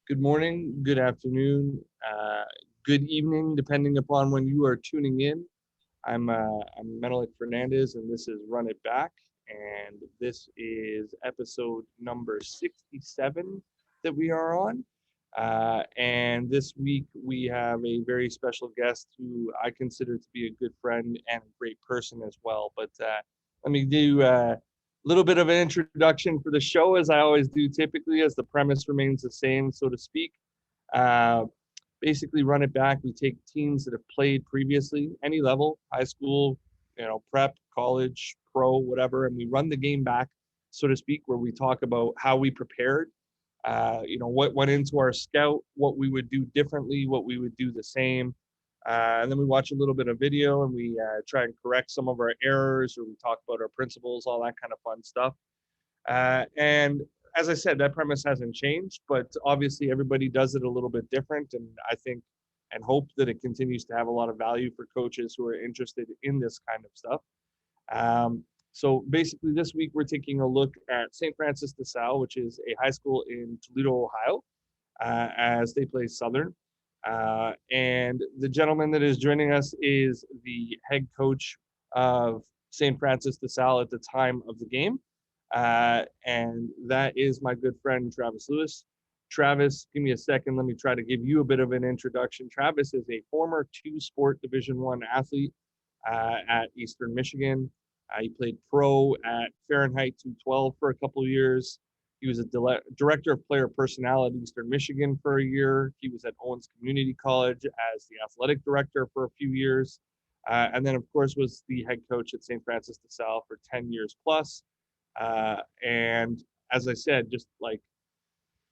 Good morning, good afternoon, good evening, depending upon when you are tuning in. I'm Menelik Fernandez, and this is Run It Back, and this is episode number 67 that we are on. And this week we have a very special guest who I consider to be a good friend and a great person as well. But let me do a little bit of an introduction for the show, as I always do typically, as the premise remains the same, so to speak. Uh, Basically, Run It Back. We take teams that have played previously, any level, high school, prep, college, pro, whatever, and we run the game back, so to speak, where we talk about how we prepared, what went into our scout, what we would do differently, what we would do the same. And then we watch a little bit of video and we try and correct some of our errors, or we talk about our principles, all that kind of fun stuff. And as I said, that premise hasn't changed, but obviously everybody does it a little bit different. And I think and hope that it continues to have a lot of value for coaches who are interested in this kind of stuff. So basically, this week we're taking a look at St. Francis de Sales, which is a high school in Toledo, Ohio, as they play Southern. And the gentleman that is joining us is the head coach of St. Francis de Sales at the time of the game. And that is my good friend, Travis Lewis. Travis, give me a second. Let me try to give you a bit of an introduction. Travis is a former two-sport Division I athlete at Eastern Michigan. He played pro at Fahrenheit 212 for a couple of years. He was a director of player personnel at Eastern Michigan for a year. He was at Owens Community College as the athletic director for a few years. And then, of course, was the head coach at St. Francis de Sales for 10 years plus. And as I said, just like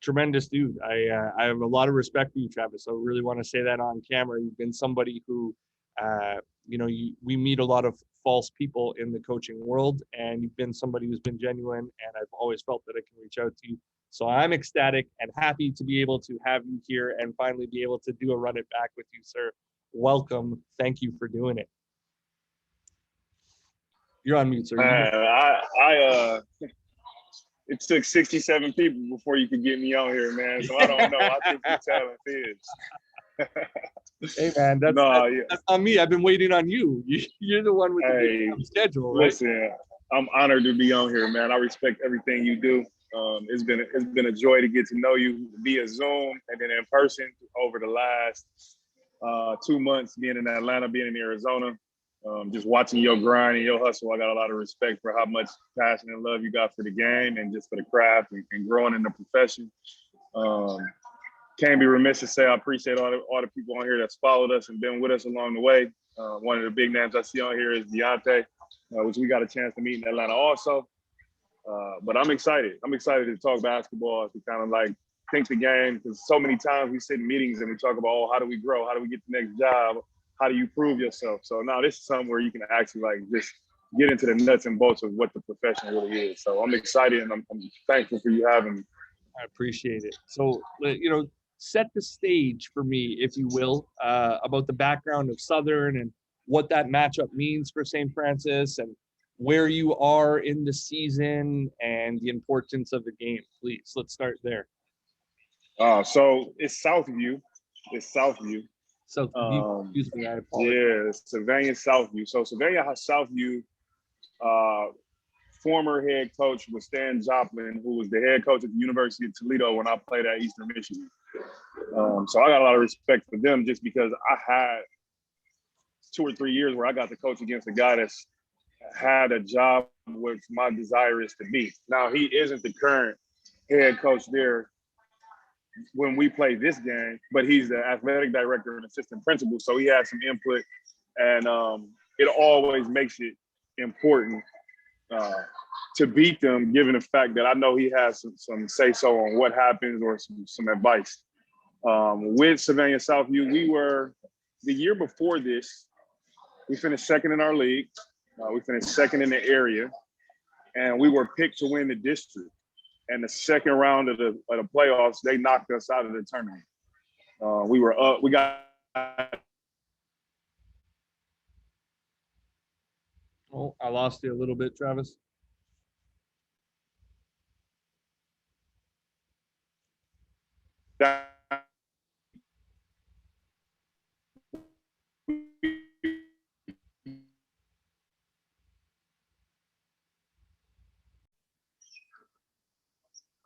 tremendous dude. I have a lot of respect for you, Travis. I really want to say that on camera. You've been somebody who, we meet a lot of false people in the coaching world, and you've been somebody who's been genuine, and I've always felt that I can reach out to you. So I'm ecstatic and happy to be able to have you here and finally be able to do a Run It Back with you, sir. Welcome. Thank you for doing it. You're on mute, sir. It took 67 people before you could get me on here, man. So I don't know. I think your talent is. Hey, man, that's on me. I've been waiting on you. You're the one with the schedule, right? Listen, I'm honored to be on here, man. I respect everything you do. It's been a joy to get to know you via Zoom and then in person over the last 2 months, being in Atlanta, being in Arizona. Just watching your grind and your hustle, I got a lot of respect for how much passion and love you got for the game and just for the craft and growing in the profession. Can't be remiss to say I appreciate all the people on here that's followed us and been with us along the way. One of the big names I see on here is Deontay, which we got a chance to meet in Atlanta also. But I'm excited. I'm excited to talk basketball, to kind of like think the game, because so many times we sit in meetings and we talk about, how do we grow? How do we get the next job? How do you prove yourself? So now this is something where you can actually like just get into the nuts and bolts of what the profession really is. So I'm excited and I'm thankful for you having me. I appreciate it. So, set the stage for me, if you will, about the background of Southern and what that matchup means for St. Francis and where you are in the season and the importance of the game. Please, let's start there. So it's Southview. Southview, excuse me, I apologize. Yeah, Savannah Southview. So Savannah Southview, former head coach was Stan Joplin, who was the head coach at the University of Toledo when I played at Eastern Michigan. So I got a lot of respect for them just because I had 2 or 3 years where I got to coach against a guy that's had a job which my desire is to be. Now, he isn't the current head coach there when we play this game, but he's the athletic director and assistant principal, so he has some input, and it always makes it important to beat them, given the fact that I know he has some say-so on what happens or some advice. With Savannah Southview, we were, the year before this, we finished second in our league. We finished second in the area, and we were picked to win the district. And the second round of the playoffs, they knocked us out of the tournament. We were up. We got. Oh, I lost you a little bit, Travis.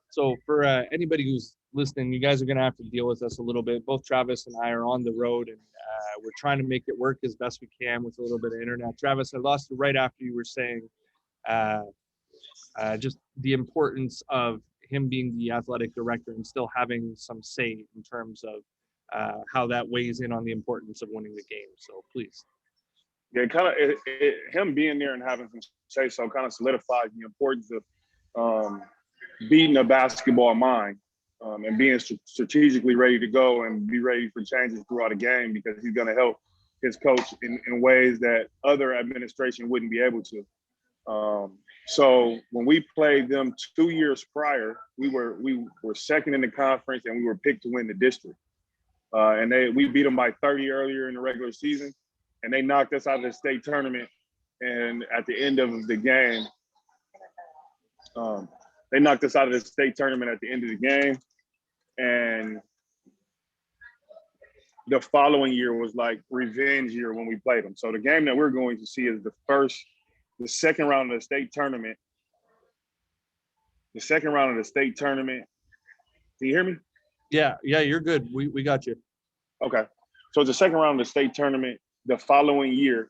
So for anybody who's listening, you guys are going to have to deal with us a little bit. Both Travis and I are on the road, and we're trying to make it work as best we can with a little bit of internet. Travis, I lost you right after you were saying just the importance of him being the athletic director and still having some say in terms of how that weighs in on the importance of winning the game. So please. Yeah, him being there and having some say so kind of solidifies the importance of beating a basketball mind and being strategically ready to go and be ready for changes throughout a game, because he's going to help his coach in ways that other administration wouldn't be able to. So when we played them 2 years prior, we were second in the conference and we were picked to win the district. And we beat them by 30 earlier in the regular season, and they knocked us out of the state tournament. And at the end of the game, they knocked us out of the state tournament at the end of the game. And the following year was like revenge year when we played them. So the game that we're going to see is the second round of the state tournament. The second round of the state tournament. Can you hear me? Yeah, you're good. We got you. Okay. So it's the second round of the state tournament the following year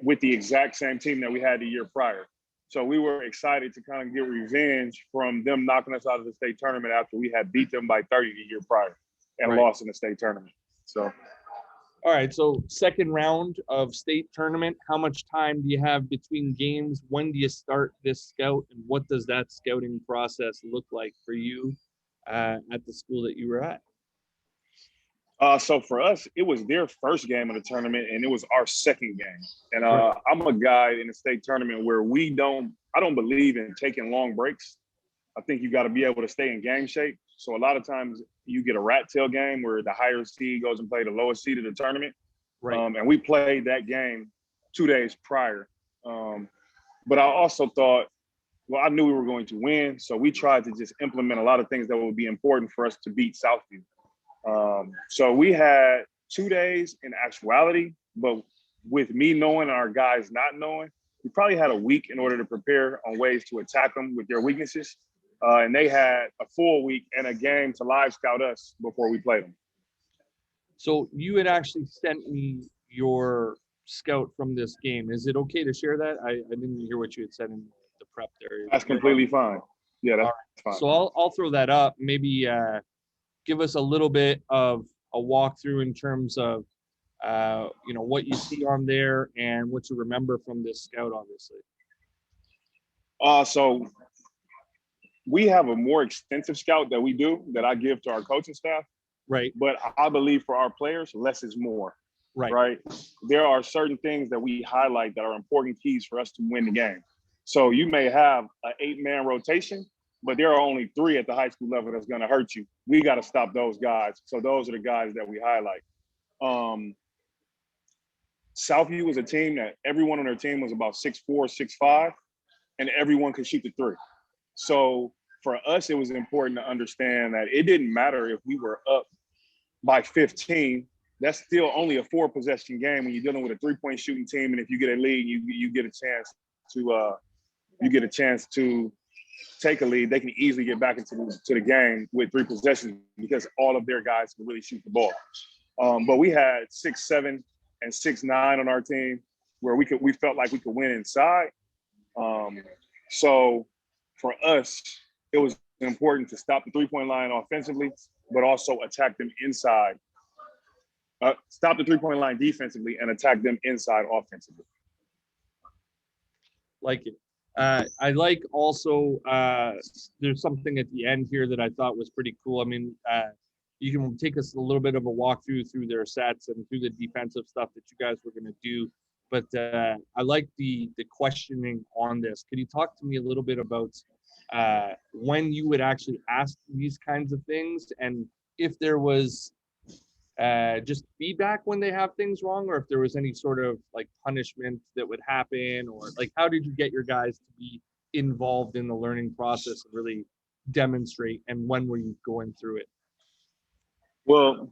with the exact same team that we had the year prior. So we were excited to kind of get revenge from them knocking us out of the state tournament after we had beat them by 30 the year prior and lost in the state tournament. So. All right. So second round of state tournament, how much time do you have between games? When do you start this scout, and what does that scouting process look like for you at the school that you were at? So for us, it was their first game of the tournament, and it was our second game. And I'm a guy in the state tournament where I don't believe in taking long breaks. I think you got to be able to stay in game shape. So a lot of times you get a rat tail game where the higher seed goes and play the lowest seed of the tournament. Right. And we played that game 2 days prior. But I also thought, well, I knew we were going to win. So we tried to just implement a lot of things that would be important for us to beat Southview. So we had 2 days in actuality, but with me knowing, our guys not knowing, we probably had a week in order to prepare on ways to attack them with their weaknesses. And they had a full week and a game to live scout us before we played them. So you had actually sent me your scout from this game. Is it okay to share that? I didn't hear what you had said in the prep there. That's completely fine. Yeah, that's fine. So I'll throw that up. Maybe give us a little bit of a walkthrough in terms of what you see on there and what you remember from this scout, obviously. So we have a more extensive scout that we do that I give to our coaching staff. Right. But I believe for our players, less is more. Right. There are certain things that we highlight that are important keys for us to win the game. So you may have an 8-man rotation, but there are only 3 at the high school level that's going to hurt you. We got to stop those guys. So those are the guys that we highlight. Southview was a team that everyone on their team was about 6'4", 6'5", and everyone could shoot the 3. So for us, it was important to understand that it didn't matter if we were up by 15. That's still only a 4-possession game when you're dealing with a 3-point shooting team. And if you get a lead, you get a chance to take a lead. They can easily get back into the game with 3 possessions because all of their guys can really shoot the ball. But we had 6'7" and 6'9" on our team where we felt like we could win inside. So for us, it was important to stop the 3-point line offensively, but also attack them inside. Stop the 3-point line defensively and attack them inside offensively. Like it. I like also there's something at the end here that I thought was pretty cool. I mean, you can take us a little bit of a walkthrough through their sets and through the defensive stuff that you guys were going to do. But I like the questioning on this. Could you talk to me a little bit about when you would actually ask these kinds of things, and if there was just feedback when they have things wrong, or if there was any sort of like punishment that would happen, or like how did you get your guys to be involved in the learning process and really demonstrate, and when were you going through it? Well,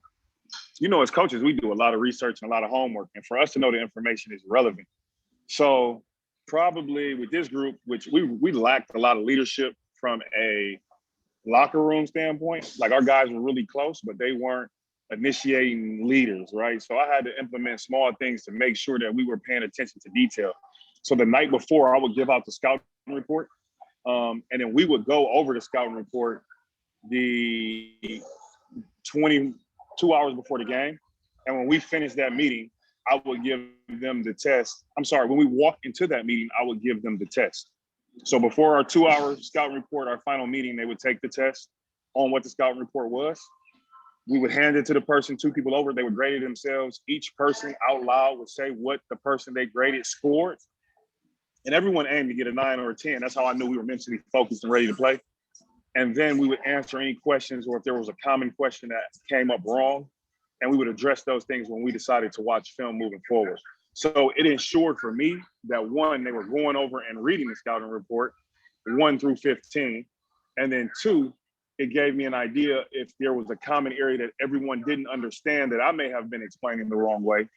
as coaches, we do a lot of research and a lot of homework. And for us to know the information is relevant. So probably with this group, which we lacked a lot of leadership from a locker room standpoint. Like our guys were really close, but they weren't initiating leaders, right? So I had to implement small things to make sure that we were paying attention to detail. So the night before, I would give out the scouting report, and then we would go over the scouting report the 22 hours before the game. And when we finished that meeting, I would give them the test. I'm sorry, when we walked into that meeting, I would give them the test. So before our 2-hour scouting report, our final meeting, they would take the test on what the scouting report was. We would hand it to the person, 2 people over, they would grade it themselves. Each person out loud would say what the person they graded scored. And everyone aimed to get a 9 or a 10. That's how I knew we were mentally focused and ready to play. And then we would answer any questions, or if there was a common question that came up wrong, and we would address those things when we decided to watch film moving forward. So it ensured for me that 1, they were going over and reading the scouting report, 1 through 15. And then 2, it gave me an idea if there was a common area that everyone didn't understand that I may have been explaining the wrong way.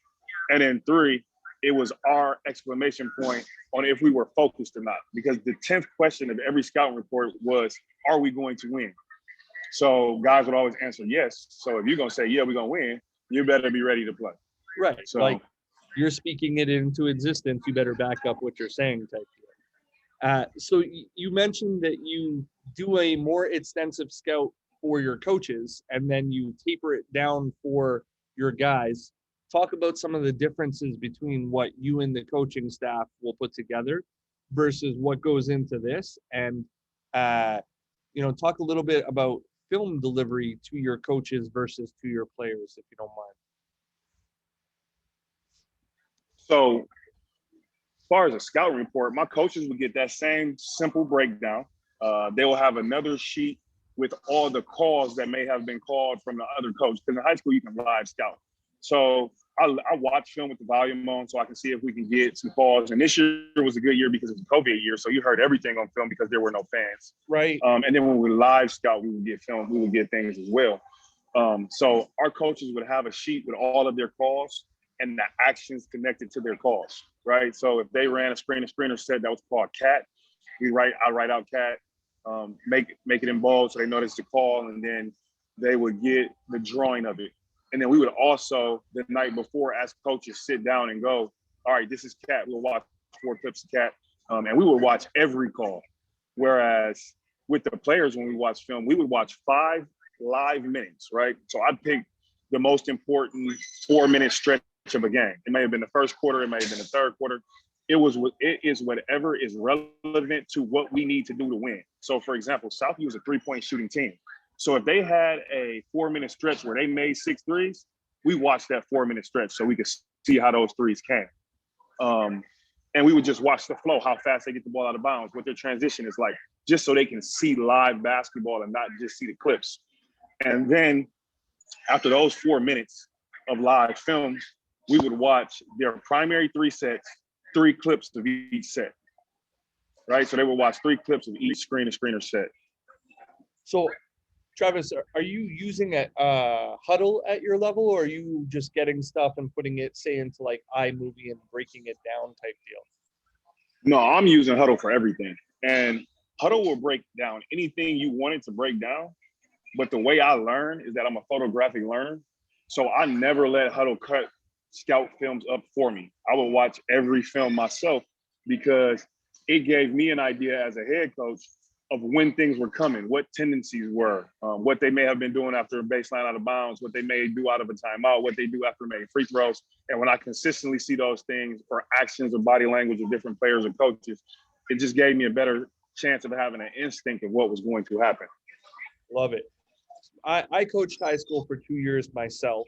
And then 3, it was our exclamation point on if we were focused or not. Because the 10th question of every scouting report was, are we going to win? So guys would always answer yes. So if you're going to say, yeah, we're going to win, you better be ready to play. Right. So like you're speaking it into existence. You better back up what you're saying type deal. So you mentioned that you do a more extensive scout for your coaches, and then you taper it down for your guys. Talk about some of the differences between what you and the coaching staff will put together versus what goes into this. And, talk a little bit about film delivery to your coaches versus to your players, if you don't mind. So as far as a scouting report, my coaches would get that same simple breakdown. They will have another sheet with all the calls that may have been called from the other coach. Because in high school, you can live scout. So I watch film with the volume on so I can see if we can get some calls. And this year was a good year because it was a COVID year. So you heard everything on film because there were no fans. Right. And then when we live scout, we would get film, we would get things as well. So our coaches would have a sheet with all of their calls and the actions connected to their calls, right? So if they ran a sprinter set that was called cat, I write out cat, make it in bold so they notice the call, and then they would get the drawing of it. And then we would also, the night before, ask coaches sit down and go, all right, this is cat. We'll watch 4 clips of cat. And we would watch every call. Whereas with the players, when we watch film, we would watch 5 live minutes, right? So I'd pick the most important 4-minute stretch of a game. It may have been the first quarter, it may have been the third quarter. It is whatever is relevant to what we need to do to win. So for example, Southview is a 3-point shooting team. So if they had a 4-minute stretch where they made 6 threes, we watched that 4-minute stretch so we could see how those threes came. And we would just watch the flow, how fast they get the ball out of bounds, what their transition is like, just so they can see live basketball and not just see the clips. And then after those 4 minutes of live film, we would watch their primary 3 sets, 3 clips of each set, right? So they would watch 3 clips of each screener set. So, Travis, are you using a huddle at your level, or are you just getting stuff and putting it, say, into like iMovie and breaking it down type deal? No, I'm using huddle for everything. And huddle will break down anything you want it to break down. But the way I learn is that I'm a photographic learner. So I never let huddle cut scout films up for me. I would watch every film myself because it gave me an idea as a head coach of when things were coming, what tendencies were, what they may have been doing after a baseline out of bounds, what they may do out of a timeout, what they do after making free throws. And when I consistently see those things or actions or body language of different players or coaches, it just gave me a better chance of having an instinct of what was going to happen. Love it. I coached high school for 2 years myself,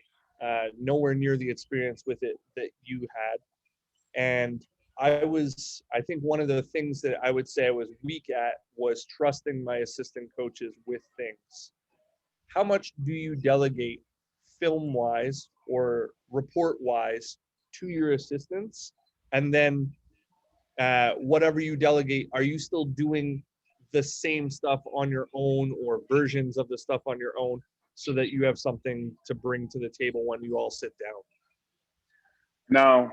nowhere near the experience with it that you had. And I think one of the things that I would say I was weak at was trusting my assistant coaches with things. How much do you delegate film-wise or report-wise to your assistants? And then whatever you delegate, are you still doing the same stuff on your own or versions of the stuff on your own? so that you have something to bring to the table when you all sit down? Now,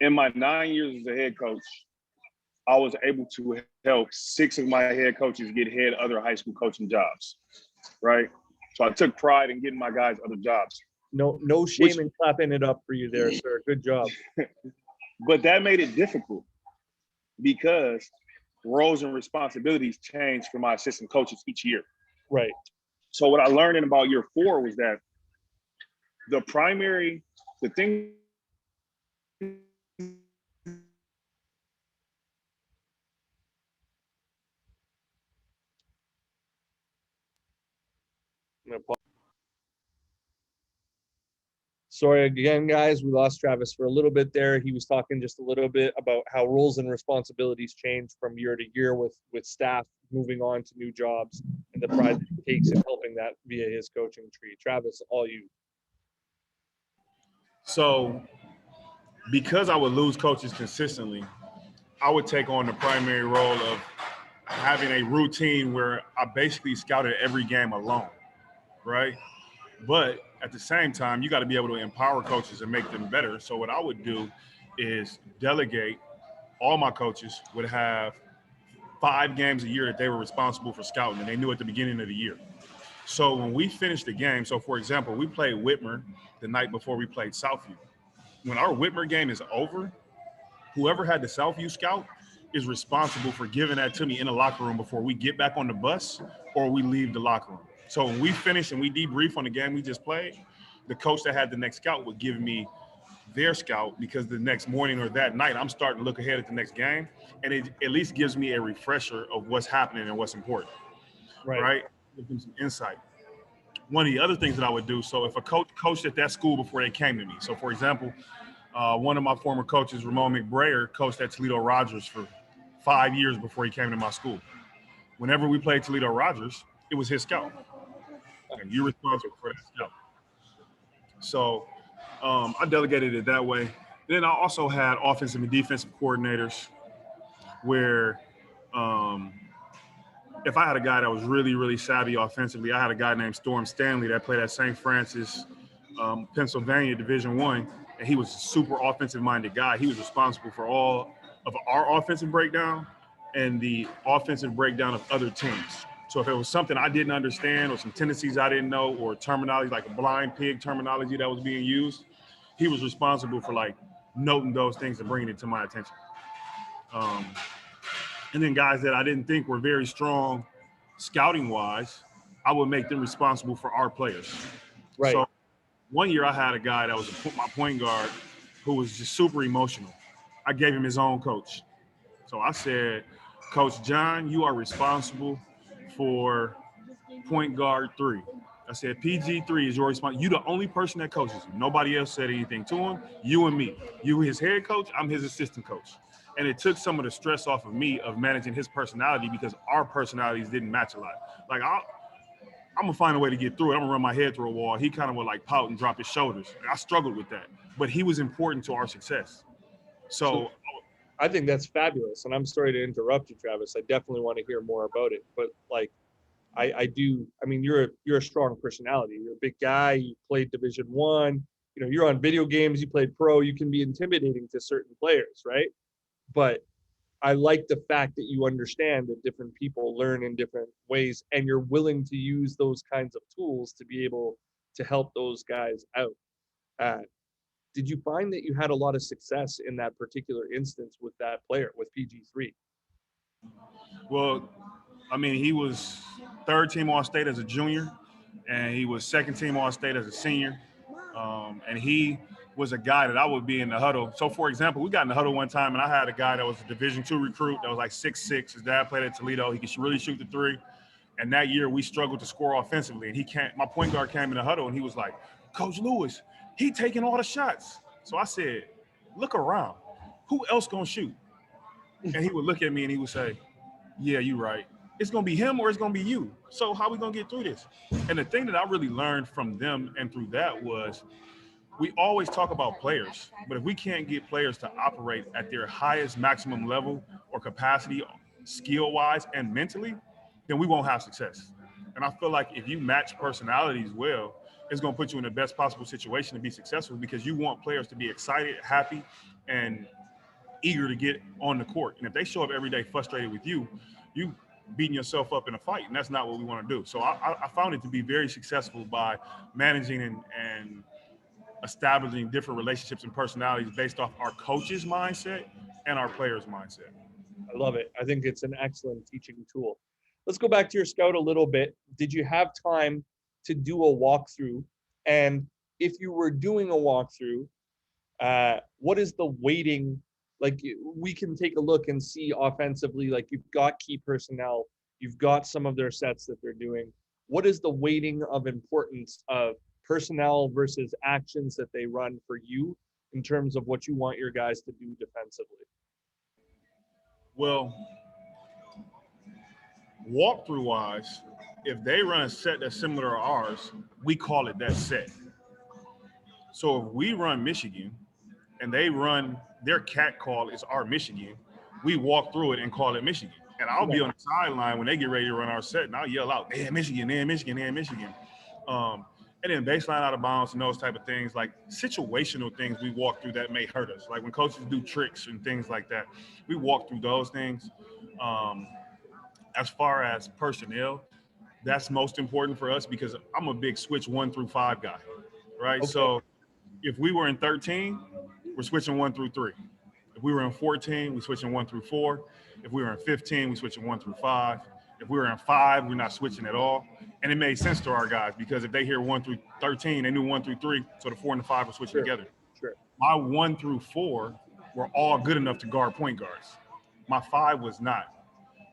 in my 9 years as a head coach, I was able to help 6 of my head coaches get other high school coaching jobs, right? So I took pride in getting my guys other jobs. No shame in clapping it up for you there, sir. Good job. But that made it difficult because roles and responsibilities changed for my assistant coaches each year. Right. So what I learned in about year 4 was that the thing Sorry again, guys. We lost Travis for a little bit there. He was talking just a little bit about how roles and responsibilities change from year to year with staff moving on to new jobs and the pride that he takes in helping that via his coaching tree. Travis, all you. So because I would lose coaches consistently, I would take on the primary role of having a routine where I basically scouted every game alone, right? But at the same time, you got to be able to empower coaches and make them better. So what I would do is delegate. All my coaches would have 5 games a year that they were responsible for scouting, and they knew at the beginning of the year. So when we finished the game, so for example, we played Whitmer the night before we played Southview. When our Whitmer game is over, whoever had the Southview scout is responsible for giving that to me in the locker room before we get back on the bus or we leave the locker room. So when we finish and we debrief on the game we just played, the coach that had the next scout would give me their scout, because the next morning or that night I'm starting to look ahead at the next game, and it at least gives me a refresher of what's happening and what's important, right? Give them some insight. One of the other things that I would do, so if a coach coached at that school before they came to me, so for example, one of my former coaches, Ramon McBrayer, coached at Toledo Rogers for 5 years before he came to my school. Whenever we played Toledo Rogers, it was his scout. And you're responsible for that scout. So I delegated it that way. Then I also had offensive and defensive coordinators where if I had a guy that was really, really savvy offensively, I had a guy named Storm Stanley that played at St. Francis, Pennsylvania, Division I, and he was a super offensive-minded guy. He was responsible for all of our offensive breakdown and the offensive breakdown of other teams. So if it was something I didn't understand or some tendencies I didn't know or terminology like a blind pig terminology that was being used, he was responsible for like noting those things and bringing it to my attention. And then guys that I didn't think were very strong scouting-wise, I would make them responsible for our players. Right. So one year I had a guy that was my point guard who was just super emotional. I gave him his own coach. So I said, Coach John, you are responsible for point guard 3. I said, PG3 is your responsibility. You're the only person that coaches him. Nobody else said anything to him. You and me. You his head coach, I'm his assistant coach. And it took some of the stress off of me of managing his personality because our personalities didn't match a lot. Like I'm gonna find a way to get through it. I'm gonna run my head through a wall. He kind of would like pout and drop his shoulders. I struggled with that, but he was important to our success. So I think that's fabulous. And I'm sorry to interrupt you, Travis. I definitely want to hear more about it. But like, I do. I mean, you're a strong personality. You're a big guy. You played Division I. You know, you're on video games. You played pro. You can be intimidating to certain players, right? But I like the fact that you understand that different people learn in different ways, and you're willing to use those kinds of tools to be able to help those guys out. Did you find that you had a lot of success in that particular instance with that player, with PG3? Well, I mean, he was 3rd team All-State as a junior, and he was 2nd team All-State as a senior. And he was a guy that I would be in the huddle. So, for example, we got in the huddle one time, and I had a guy that was a Division II recruit that was like 6'6". His dad played at Toledo. He could really shoot the 3. And that year, we struggled to score offensively. And my point guard came in the huddle, and he was like, Coach Lewis, he taking all the shots. So I said, look around. Who else gonna shoot? And he would look at me and he would say, yeah, you're right. It's gonna be him or it's gonna be you. So how we gonna get through this? And the thing that I really learned from them and through that was we always talk about players, but if we can't get players to operate at their highest maximum level or capacity, skill-wise and mentally, then we won't have success. And I feel like if you match personalities well, it's going to put you in the best possible situation to be successful, because you want players to be excited, happy, and eager to get on the court. And if they show up every day frustrated with you, you beating yourself up in a fight, and that's not what we want to do. So I found it to be very successful by managing and establishing different relationships and personalities based off our coach's mindset and our players' mindset. I love it. I think it's an excellent teaching tool. Let's go back to your scout a little bit. Did you have time to do a walkthrough? And if you were doing a walkthrough, what is the weighting? Like, we can take a look and see offensively, like you've got key personnel, you've got some of their sets that they're doing. What is the weighting of importance of personnel versus actions that they run for you in terms of what you want your guys to do defensively? Well, walkthrough wise, if they run a set that's similar to ours, we call it that set. So if we run Michigan and they run their cat call is our Michigan, we walk through it and call it Michigan. And I'll be on the sideline when they get ready to run our set, and I'll yell out, "Hey, Michigan, hey, Michigan, hey, Michigan." And then baseline out of bounds and those type of things, like situational things we walk through that may hurt us. Like when coaches do tricks and things like that, we walk through those things. As far as personnel, that's most important for us because I'm a big switch 1 through 5 guy, right? Okay. So if we were in 13, we're switching 1 through 3. If we were in 14, we're switching 1 through 4. If we were in 15, we're switching 1 through 5. If we were in 5, we're not switching at all. And it made sense to our guys because if they hear 1 through 13, they knew 1 through 3, so the 4 and the 5 were switching together. Sure. My 1 through 4 were all good enough to guard point guards. My 5 was not.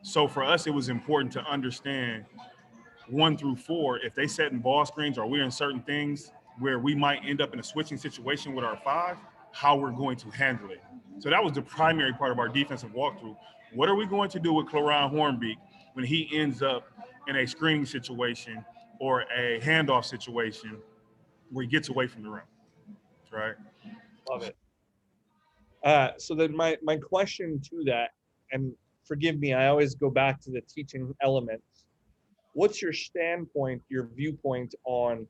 So for us, it was important to understand 1 through 4, if they set in ball screens or we're in certain things where we might end up in a switching situation with our 5, how we're going to handle it. So that was the primary part of our defensive walkthrough. What are we going to do with Cloran Hornbeak when he ends up in a screening situation or a handoff situation where he gets away from the rim, right? Love it. So then my question to that, and forgive me, I always go back to the teaching element. What's your standpoint, your viewpoint on,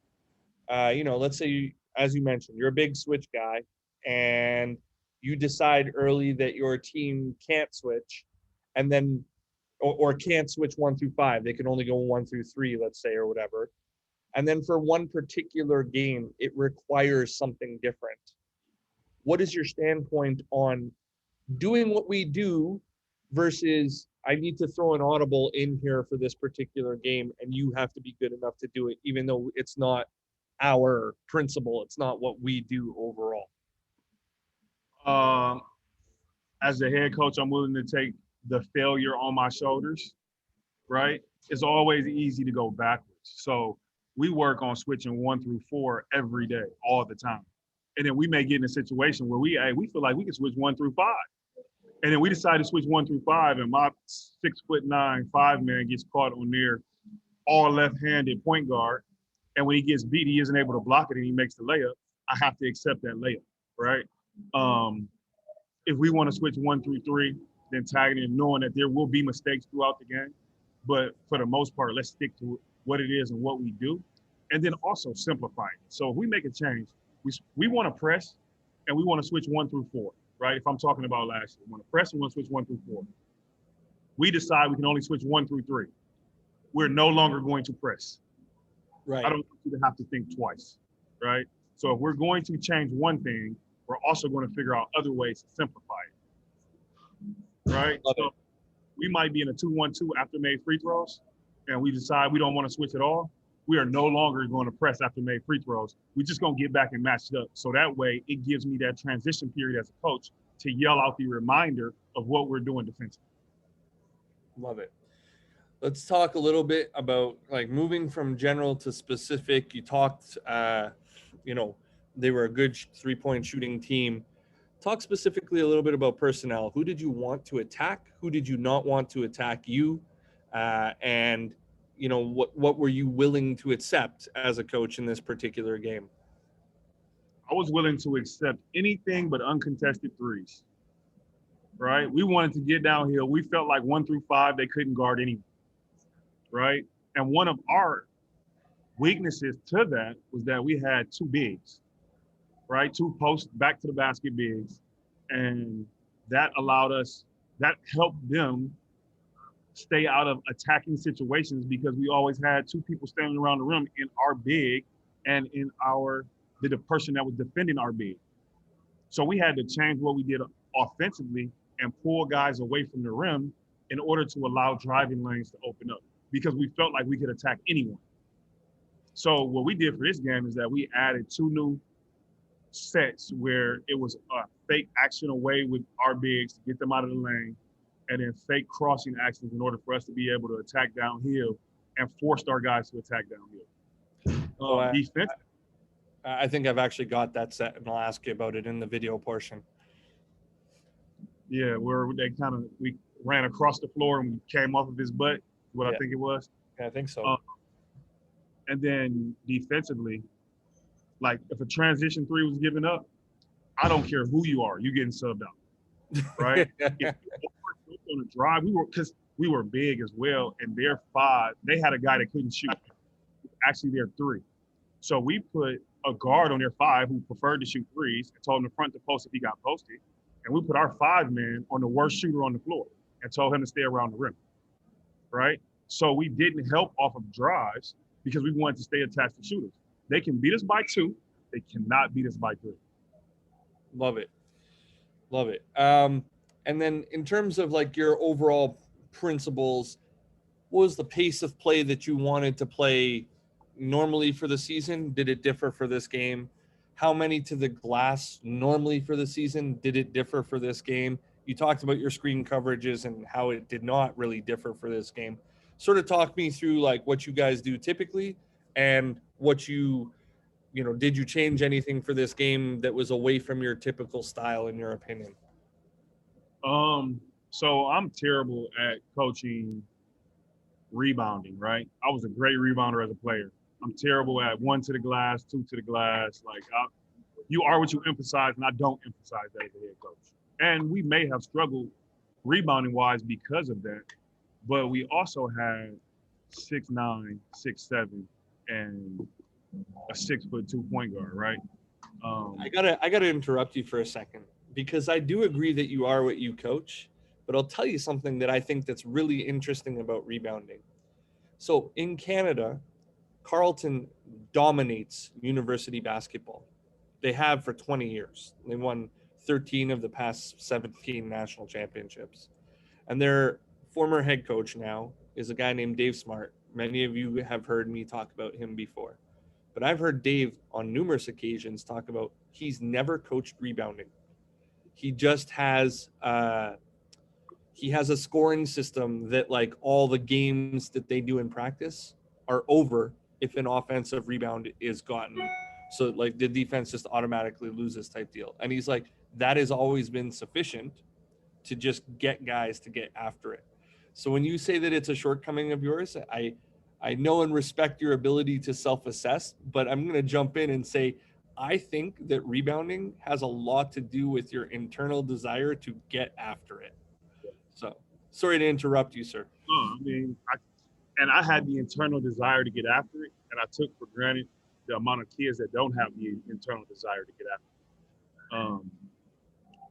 let's say, as you mentioned, you're a big switch guy, and you decide early that your team can't switch, and then, or can't switch 1 through 5. They can only go 1 through 3, let's say, or whatever. And then for one particular game, it requires something different. What is your standpoint on doing what we do versus I need to throw an audible in here for this particular game and you have to be good enough to do it, even though it's not our principle, it's not what we do overall? As the head coach, I'm willing to take the failure on my shoulders, right? It's always easy to go backwards. So we work on switching 1 through 4 every day, all the time. And then we may get in a situation where we feel like we can switch 1 through 5. And then we decide to switch 1 through 5, and my 6'9" 5-man gets caught on their all left-handed point guard. And when he gets beat, he isn't able to block it and he makes the layup. I have to accept that layup, right? If we want to switch 1 through 3, then tagging and knowing that there will be mistakes throughout the game. But for the most part, let's stick to what it is and what we do. And then also simplify it. So if we make a change, we want to press and we want to switch 1 through 4, right? If I'm talking about last year, we want to press and we want to switch 1 through 4. We decide we can only switch 1 through 3. We're no longer going to press. Right. I don't want you to have to think twice, right? So if we're going to change one thing, we're also going to figure out other ways to simplify it, right? So we might be in a 2-1-2 after made free throws, and we decide we don't want to switch at all. We are no longer going to press after made free throws. We're just going to get back and match it up. So that way it gives me that transition period as a coach to yell out the reminder of what we're doing defensively. Love it. Let's talk a little bit about like moving from general to specific. You talked, they were a good 3-point shooting team. Talk specifically a little bit about personnel. Who did you want to attack? Who did you not want to attack you? And what were you willing to accept as a coach in this particular game? I was willing to accept anything but uncontested threes, right? We wanted to get downhill. We felt like 1 through 5, they couldn't guard anyone, right? And one of our weaknesses to that was that we had two bigs, right? Two post back to the basket bigs. And that helped them stay out of attacking situations because we always had two people standing around the rim in our big and in the person that was defending our big. So we had to change what we did offensively and pull guys away from the rim in order to allow driving lanes to open up because we felt like we could attack anyone. So what we did for this game is that we added two new sets where it was a fake action away with our bigs to get them out of the lane, and then fake crossing actions in order for us to be able to attack downhill and forced our guys to attack downhill. Defense. I think I've actually got that set, and I'll ask you about it in the video portion. Yeah, where we ran across the floor and we came off of his butt, I think it was. Yeah, I think so. And then defensively, like if a transition three was given up, I don't care who you are, you getting subbed out, right? If you on the drive, because we were big as well, and their five, they had a guy that couldn't shoot. Actually, they're three. So we put a guard on their five who preferred to shoot threes and told him to front the post if he got posted. And we put our 5-man on the worst shooter on the floor and told him to stay around the rim, right? So we didn't help off of drives because we wanted to stay attached to shooters. They can beat us by 2. They cannot beat us by 3. Love it. Love it. And then in terms of like your overall principles, what was the pace of play that you wanted to play normally for the season? Did it differ for this game? How many to the glass normally for the season? Did it differ for this game? You talked about your screen coverages and how it did not really differ for this game. Sort of talk me through like what you guys do typically and what did you change anything for this game that was away from your typical style in your opinion? So I'm terrible at coaching rebounding, right? I was a great rebounder as a player. I'm terrible at 1 to the glass, 2 to the glass. Like you are what you emphasize, and I don't emphasize that as a head coach. And we may have struggled rebounding wise because of that, but we also had 6'9", 6'7", and a 6'2" point guard, right? I gotta interrupt you for a second because I do agree that you are what you coach, but I'll tell you something that I think that's really interesting about rebounding. So in Canada, Carleton dominates university basketball. They have for 20 years. They won 13 of the past 17 national championships. And their former head coach now is a guy named Dave Smart. Many of you have heard me talk about him before. But I've heard Dave on numerous occasions talk about he's never coached rebounding. He just has a scoring system that like all the games that they do in practice are over if an offensive rebound is gotten. So like the defense just automatically loses type deal. And he's like, that has always been sufficient to just get guys to get after it. So when you say that it's a shortcoming of yours, I know and respect your ability to self-assess, but I'm going to jump in and say, I think that rebounding has a lot to do with your internal desire to get after it. So sorry to interrupt you, sir. I had the internal desire to get after it, and I took for granted the amount of kids that don't have the internal desire to get after it.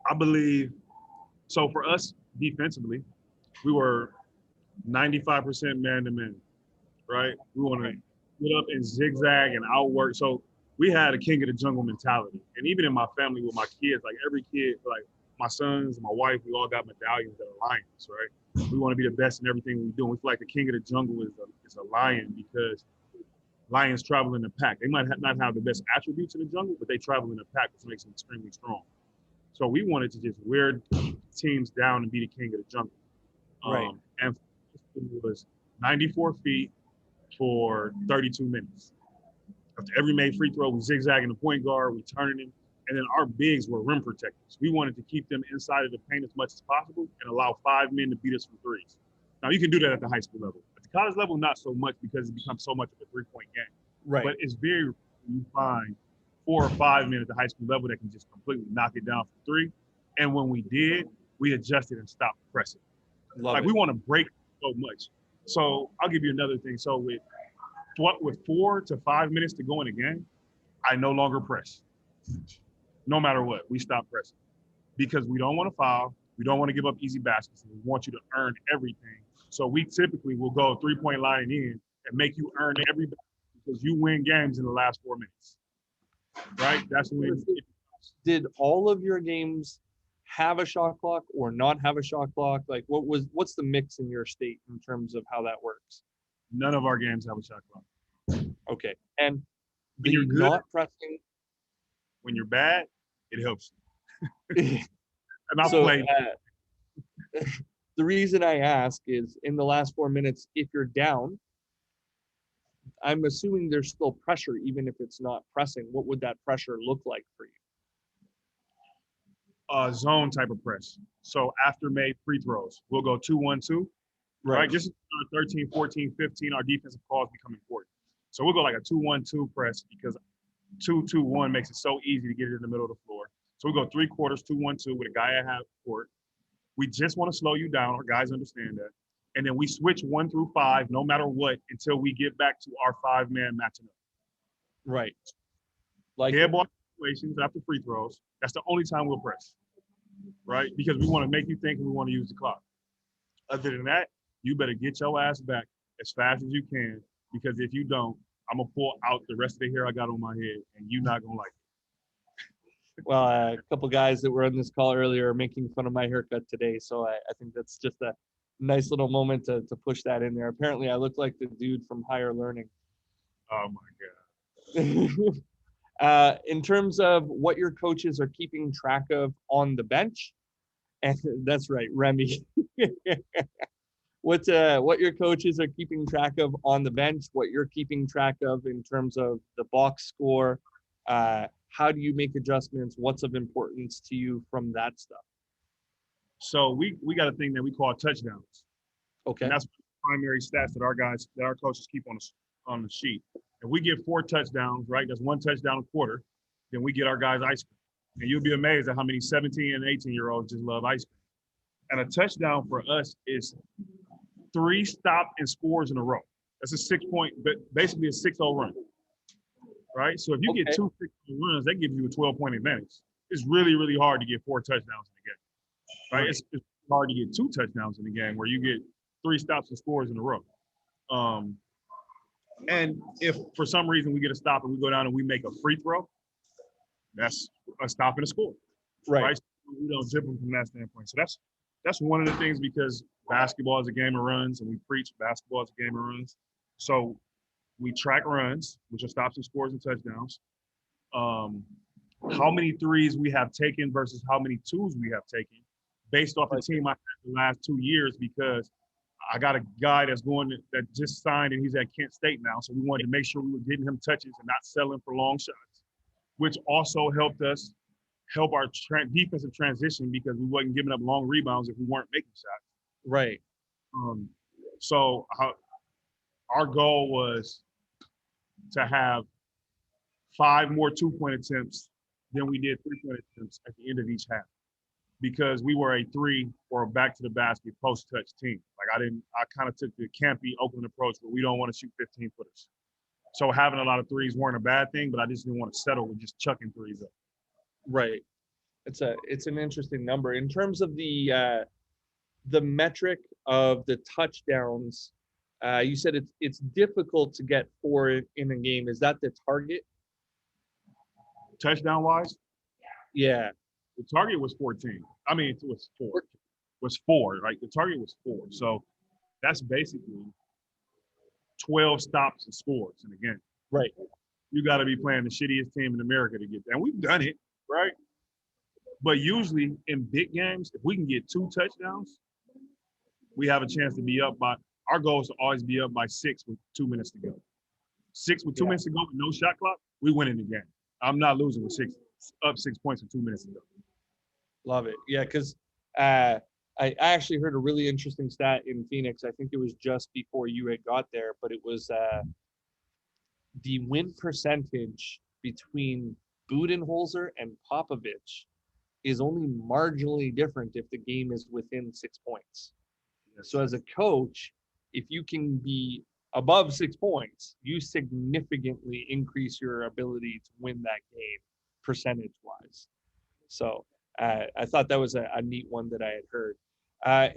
I believe, so for us defensively, we were 95% man-to-man, right? We want to get up and zigzag and outwork. So we had a king of the jungle mentality. And even in my family with my kids, like every kid, like my sons, my wife, we all got medallions that are lions, right? We want to be the best in everything we do. We feel like the king of the jungle is a lion because lions travel in a pack. They might not have the best attributes in the jungle, but they travel in a pack, which makes them extremely strong. So we wanted to just wear teams down and be the king of the jungle. Right. And it was 94 feet for 32 minutes. After every made free throw, we zigzagging the point guard, we turning him, and then our bigs were rim protectors. We wanted to keep them inside of the paint as much as possible and allow 5 men to beat us from threes. Now, you can do that at the high school level. At the college level, not so much because it becomes so much of a three-point game. Right. But it's very rare you find 4 or 5 men at the high school level that can just completely knock it down from 3. And when we did, we adjusted and stopped pressing. Love it. We want to break so much. So I'll give you another thing. So with 4 to 5 minutes to go in a game, I no longer press. No matter what, we stop pressing because we don't want to foul. We don't want to give up easy baskets. We want you to earn everything. So we typically will go 3-point line and in and make you earn every basket because you win games in the last 4 minutes. Right? That's when. Did all of your games have a shot clock or not have a shot clock? Like what's the mix in your state in terms of how that works? None of our games have a shot clock. Okay. And When you're good, not pressing. when you're bad, it helps you. And I So played. the reason I ask is in the last 4 minutes, if you're down, I'm assuming there's still pressure, even if it's not pressing. What would that pressure look like for you? Zone type of press. So after made free throws, we'll go 2-1-2. Right. Just 13, 14, 15, our defensive calls become important. So we'll go like a 2-1-2 press because 2-2-1 makes it so easy to get it in the middle of the floor. So we go 3 quarters, 2-1-2 with a guy at half court. We just want to slow you down. Our guys understand that. And then we switch 1 through 5, no matter what, until we get back to our 5-man matching up. Right. Like dead ball situations after free throws. That's the only time we'll press. Right? Because we want to make you think and we want to use the clock. Other than that, you better get your ass back as fast as you can, because if you don't, I'm gonna pull out the rest of the hair I got on my head, and you're not gonna like it. Well, a couple guys that were on this call earlier are making fun of my haircut today, so I think that's just a nice little moment to push that in there. Apparently, I look like the dude from Higher Learning. Oh my God. In terms of what your coaches are keeping track of on the bench, and that's right, Remy. What your coaches are keeping track of on the bench, what you're keeping track of in terms of the box score, how do you make adjustments? What's of importance to you from that stuff? So we got a thing that we call touchdowns. Okay. And that's the primary stats that our coaches keep on the sheet. If we get 4 touchdowns, right, that's 1 touchdown a quarter, then we get our guys ice cream. And you'll be amazed at how many 17 and 18-year-olds just love ice cream. And a touchdown for us is 3 stop and scores in a row. That's a 6-point, basically a 6-0 run, right? So if you get 2 6-0 runs, that gives you a 12-point advantage. It's really, really hard to get 4 touchdowns in the game, right? It's hard to get 2 touchdowns in the game where you get 3 stops and scores in a row. And if for some reason we get a stop and we go down and we make a free throw, that's a stop and a score, right? So we don't zip them from that standpoint. So that's one of the things, because basketball is a game of runs, and we preach basketball is a game of runs. So we track runs, which are stops and scores and touchdowns. How many threes we have taken versus how many twos we have taken, based off the team I had the last 2 years, because I got a guy that just signed, and he's at Kent State now. So we wanted to make sure we were getting him touches and not selling for long shots, which also helped us help our defensive transition, because we wasn't giving up long rebounds if we weren't making shots. Right. So our goal was to have 5 more 2-point attempts than we did 3-point attempts at the end of each half, because we were a 3 or a back to the basket post touch team. Like I kind of took the campy Oakland approach where we don't want to shoot 15-footers. So having a lot of threes weren't a bad thing, but I just didn't want to settle with just chucking threes up. Right. It's an interesting number in terms of the metric of the touchdowns. You said it's difficult to get 4 in a game. Is that the target? Touchdown wise? Yeah. The target was 14. I mean, it was 4. It was 4, right? The target was 4. So that's basically 12 stops and scores in a game. Right. You got to be playing the shittiest team in America to get that. And we've done it, right? But usually in big games, if we can get 2 touchdowns, we have a chance to be up by – our goal is to always be up by 6 with 2 minutes to go. 6 with 2 minutes to go with no shot clock, we win in the game. I'm not losing with 6 points with 2 minutes to go. Love it. Yeah, because I actually heard a really interesting stat in Phoenix. I think it was just before you had got there, but it was the win percentage between Budenholzer and Popovich is only marginally different if the game is within 6 points. Yes. So as a coach, if you can be above 6 points, you significantly increase your ability to win that game percentage wise. So I thought that was a neat one that I had heard.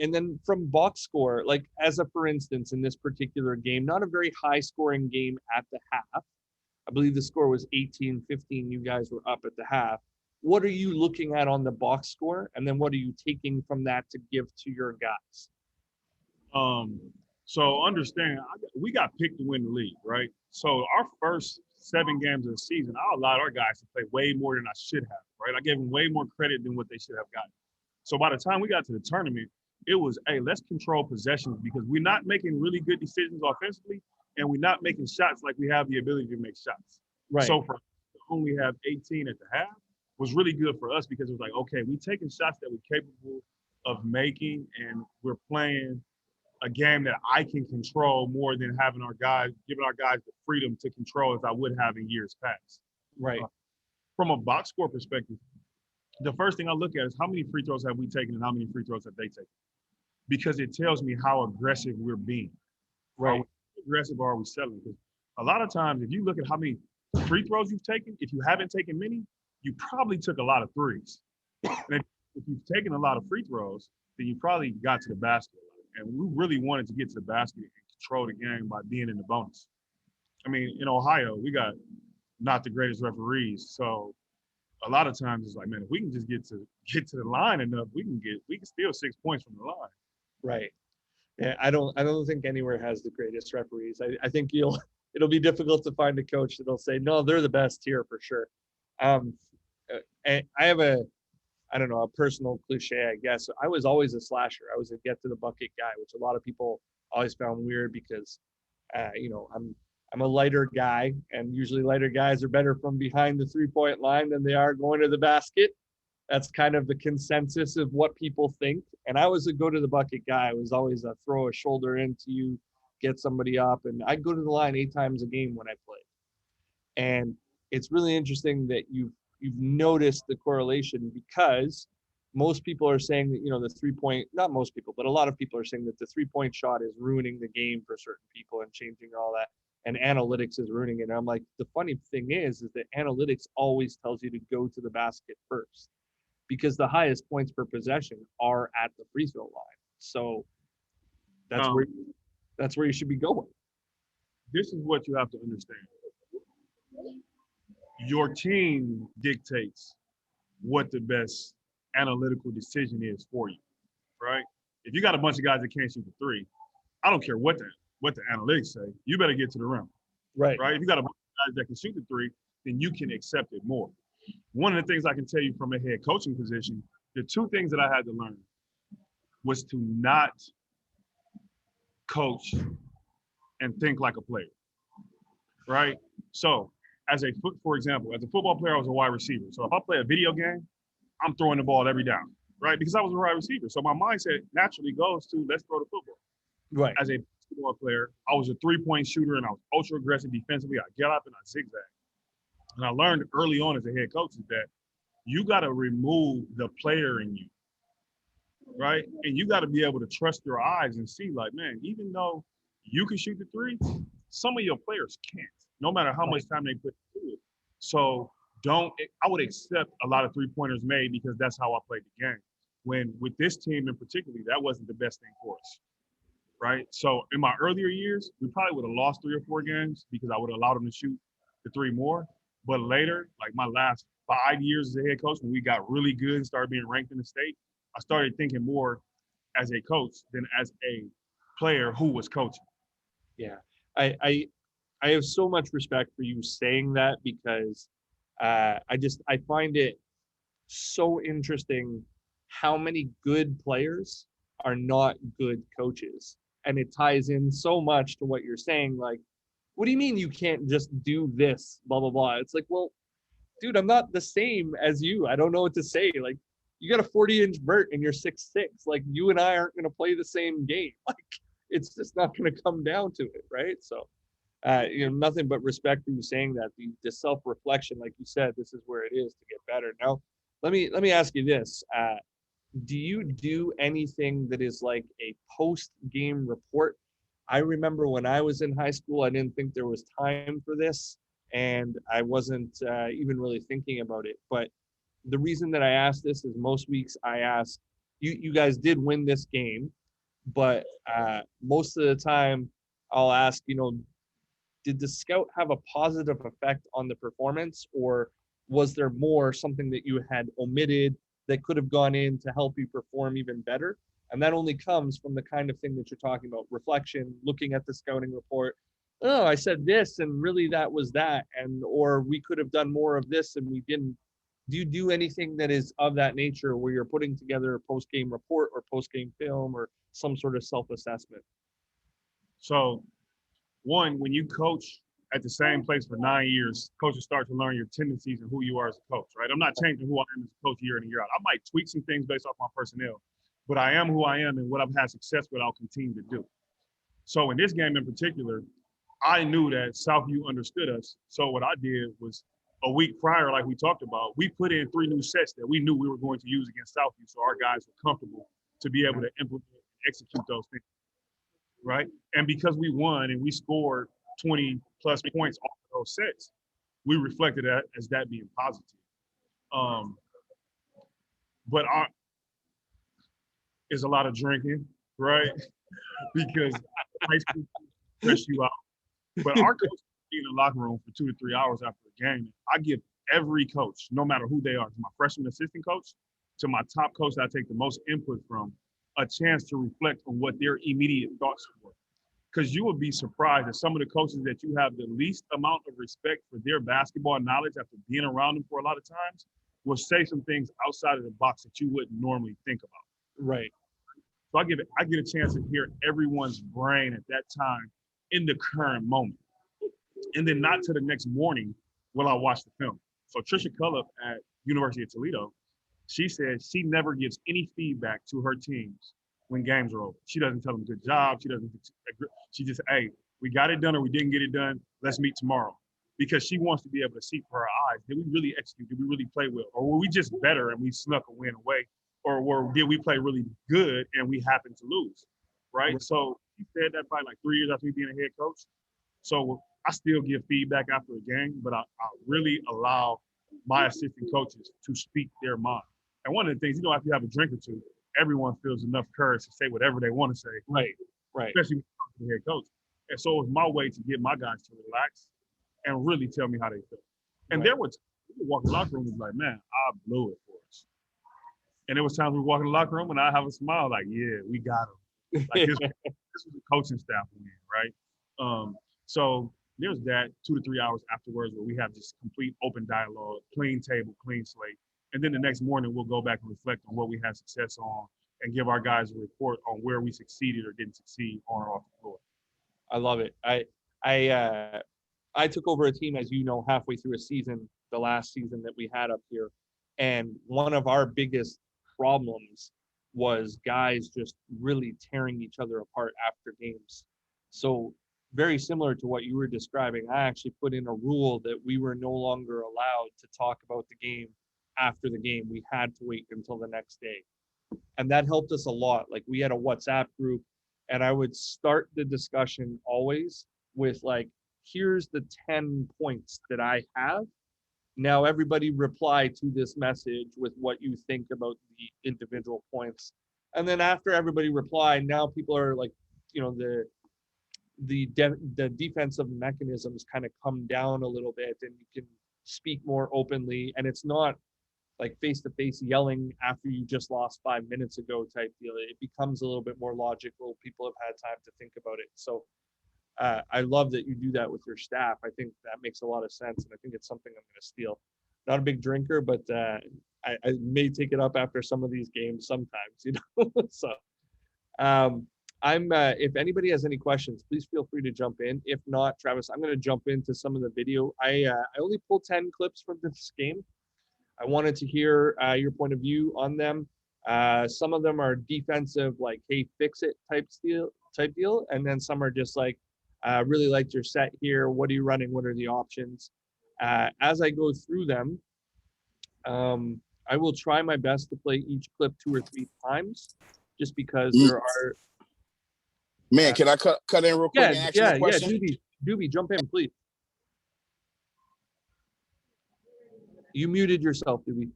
And then from box score, like as a for instance, in this particular game, not a very high scoring game at the half. I believe the score was 18-15. You guys were up at the half. What are you looking at on the box score? And then what are you taking from that to give to your guys? So understand, we got picked to win the league, right? So our first 7 games of the season, I allowed our guys to play way more than I should have, right? I gave them way more credit than what they should have gotten. So by the time we got to the tournament, it was, hey, let's control possessions because we're not making really good decisions offensively, and we're not making shots like we have the ability to make shots. Right. So for us to only have 18 at the half was really good for us because it was like, okay, we're taking shots that we're capable of making, and we're playing a game that I can control more than having our guys, giving our guys the freedom to control as I would have in years past. Right. From a box score perspective, the first thing I look at is how many free throws have we taken and how many free throws have they taken? Because it tells me how aggressive we're being. Right. Are we aggressive or are we settling? Because a lot of times, if you look at how many free throws you've taken, if you haven't taken many, you probably took a lot of threes. And if you've taken a lot of free throws, then you probably got to the basket. And we really wanted to get to the basket and control the game by being in the bonus. I mean, in Ohio, we got not the greatest referees. So a lot of times it's like, man, if we can just get to the line enough, we can steal 6 points from the line. Right. Yeah, I don't think anywhere has the greatest referees. I think it'll be difficult to find a coach that'll say, no, they're the best here for sure. And I have a personal cliche, I guess. I was always a slasher. I was a get to the bucket guy, which a lot of people always found weird because, I'm a lighter guy, and usually lighter guys are better from behind the 3-point line than they are going to the basket. That's kind of the consensus of what people think. And I was a go to the bucket guy. I was always a throw a shoulder into you, get somebody up, and I'd go to the line 8 times a game when I played. And it's really interesting that you've noticed the correlation because most people are saying that, the 3-point, not most people, but a lot of people are saying that the 3-point shot is ruining the game for certain people and changing all that. And analytics is ruining it. And I'm like, the funny thing is that analytics always tells you to go to the basket first because the highest points per possession are at the free throw line. So that's where you should be going. This is what you have to understand. Your team dictates what the best analytical decision is for you, right? If you got a bunch of guys that can't shoot the 3, I don't care what the analytics say. You better get to the rim, right? If you got a bunch of guys that can shoot the 3, then you can accept it more. One of the things I can tell you from a head coaching position, the 2 things that I had to learn was to not coach and think like a player, right? So for example, as a football player, I was a wide receiver. So if I play a video game, I'm throwing the ball every down, right? Because I was a wide receiver. So my mindset naturally goes to let's throw the football. Right. As a basketball player, I was a 3-point shooter and I was ultra aggressive defensively. I get up and I zigzag. And I learned early on as a head coach is that you got to remove the player in you, right? And you got to be able to trust your eyes and see like, man, even though you can shoot the 3, some of your players can't, no matter how much time they put into it. So I would accept a lot of 3-pointers made because that's how I played the game. When with this team in particular, that wasn't the best thing for us, right? So in my earlier years, we probably would have lost 3 or 4 games because I would have allowed them to shoot the 3 more. But later, like my last 5 years as a head coach, when we got really good and started being ranked in the state, I started thinking more as a coach than as a player who was coaching. Yeah, I have so much respect for you saying that because I find it so interesting how many good players are not good coaches. And it ties in so much to what you're saying. Like, what do you mean you can't just do this, blah, blah, blah? It's like, well, dude, I'm not the same as you. I don't know what to say. Like, you got a 40-inch vert and you're 6'6". Like, you and I aren't going to play the same game. Like, it's just not going to come down to it, right? So, nothing but respect for you saying that. The self-reflection, like you said, this is where it is to get better. Now, let me ask you this. Do you do anything that is like a post-game report? I remember when I was in high school, I didn't think there was time for this, and I wasn't even really thinking about it. But the reason that I asked this is most weeks I ask, you guys did win this game, but most of the time I'll ask, did the scout have a positive effect on the performance, or was there more something that you had omitted that could have gone in to help you perform even better? And that only comes from the kind of thing that you're talking about, reflection, looking at the scouting report. Oh, I said this and really that was that, and or we could have done more of this and we didn't. Do you do anything that is of that nature where you're putting together a post-game report or post-game film or some sort of self-assessment? So, one, when you coach at the same place for 9 years, coaches start to learn your tendencies and who you are as a coach, right? I'm not changing who I am as a coach year in and year out. I might tweak some things based off my personnel, but I am who I am, and what I've had success with, I'll continue to do. So in this game in particular, I knew that Southview understood us. So what I did was, a week prior, like we talked about, we put in 3 new sets that we knew we were going to use against Southview, so our guys were comfortable to be able to implement and execute those things, right? And because we won and we scored 20 plus points off of those sets, we reflected that as that being positive. But our is a lot of drinking, right? Because high school stress you out. But our coach be in the locker room for 2 to 3 hours after the game. I give every coach, no matter who they are, to my freshman assistant coach, to my top coach that I take the most input from, a chance to reflect on what their immediate thoughts were. Because you would be surprised that some of the coaches that you have the least amount of respect for their basketball knowledge after being around them for a lot of times will say some things outside of the box that you wouldn't normally think about. Right. So I get a chance to hear everyone's brain at that time in the current moment. And then not to the next morning will I watch the film. So Trisha Cullop at University of Toledo, she said she never gives any feedback to her teams when games are over. She doesn't tell them good job. She just, hey, we got it done or we didn't get it done. Let's meet tomorrow. Because she wants to be able to see for her eyes, did we really execute? Did we really play well? Or were we just better and we snuck a win away? Or did we play really good and we happened to lose, right? So he said that probably like 3 years after me being a head coach. So I still give feedback after a game, but I really allow my assistant coaches to speak their mind. And one of the things, after you have a drink or two, everyone feels enough courage to say whatever they want to say. Right. Especially when you're the head coach. And so it was my way to get my guys to relax and really tell me how they feel. And there was, we walk in the locker room and was like, man, I blew it for us. And there was times we walk in the locker room and I have a smile like, yeah, we got them. Like this was the coaching staff we in, right? So there's that 2 to 3 hours afterwards where we have just complete open dialogue, clean table, clean slate. And then the next morning we'll go back and reflect on what we had success on and give our guys a report on where we succeeded or didn't succeed on or off the floor. I love it. I took over a team, as you know, halfway through a season, the last season that we had up here. And one of our biggest problems was guys just really tearing each other apart after games. So very similar to what you were describing, I actually put in a rule that we were no longer allowed to talk about the game after the game. We had to wait until the next day. And that helped us a lot. Like we had a WhatsApp group and I would start the discussion always with like, here's the 10 points that I have. Now everybody reply to this message with what you think about the individual points. And then after everybody replied, now people are like, the defensive mechanisms kind of come down a little bit and you can speak more openly. And it's not like face-to-face yelling after you just lost 5 minutes ago type deal. It becomes a little bit more logical. People have had time to think about it. So I love that you do that with your staff. I think that makes a lot of sense. And I think it's something I'm going to steal. Not a big drinker, but I may take it up after some of these games sometimes, So if anybody has any questions, please feel free to jump in. If not, Travis, I'm going to jump into some of the video. I only pulled 10 clips from this game. I wanted to hear your point of view on them. Some of them are defensive, like, hey, fix it type deal. And then some are just like, really liked your set here. What are you running? What are the options? As I go through them, I will try my best to play each clip 2 or 3 times, just because Man, can I cut in real quick and ask you a question? Doobie, jump in, please. You muted yourself, Doobie.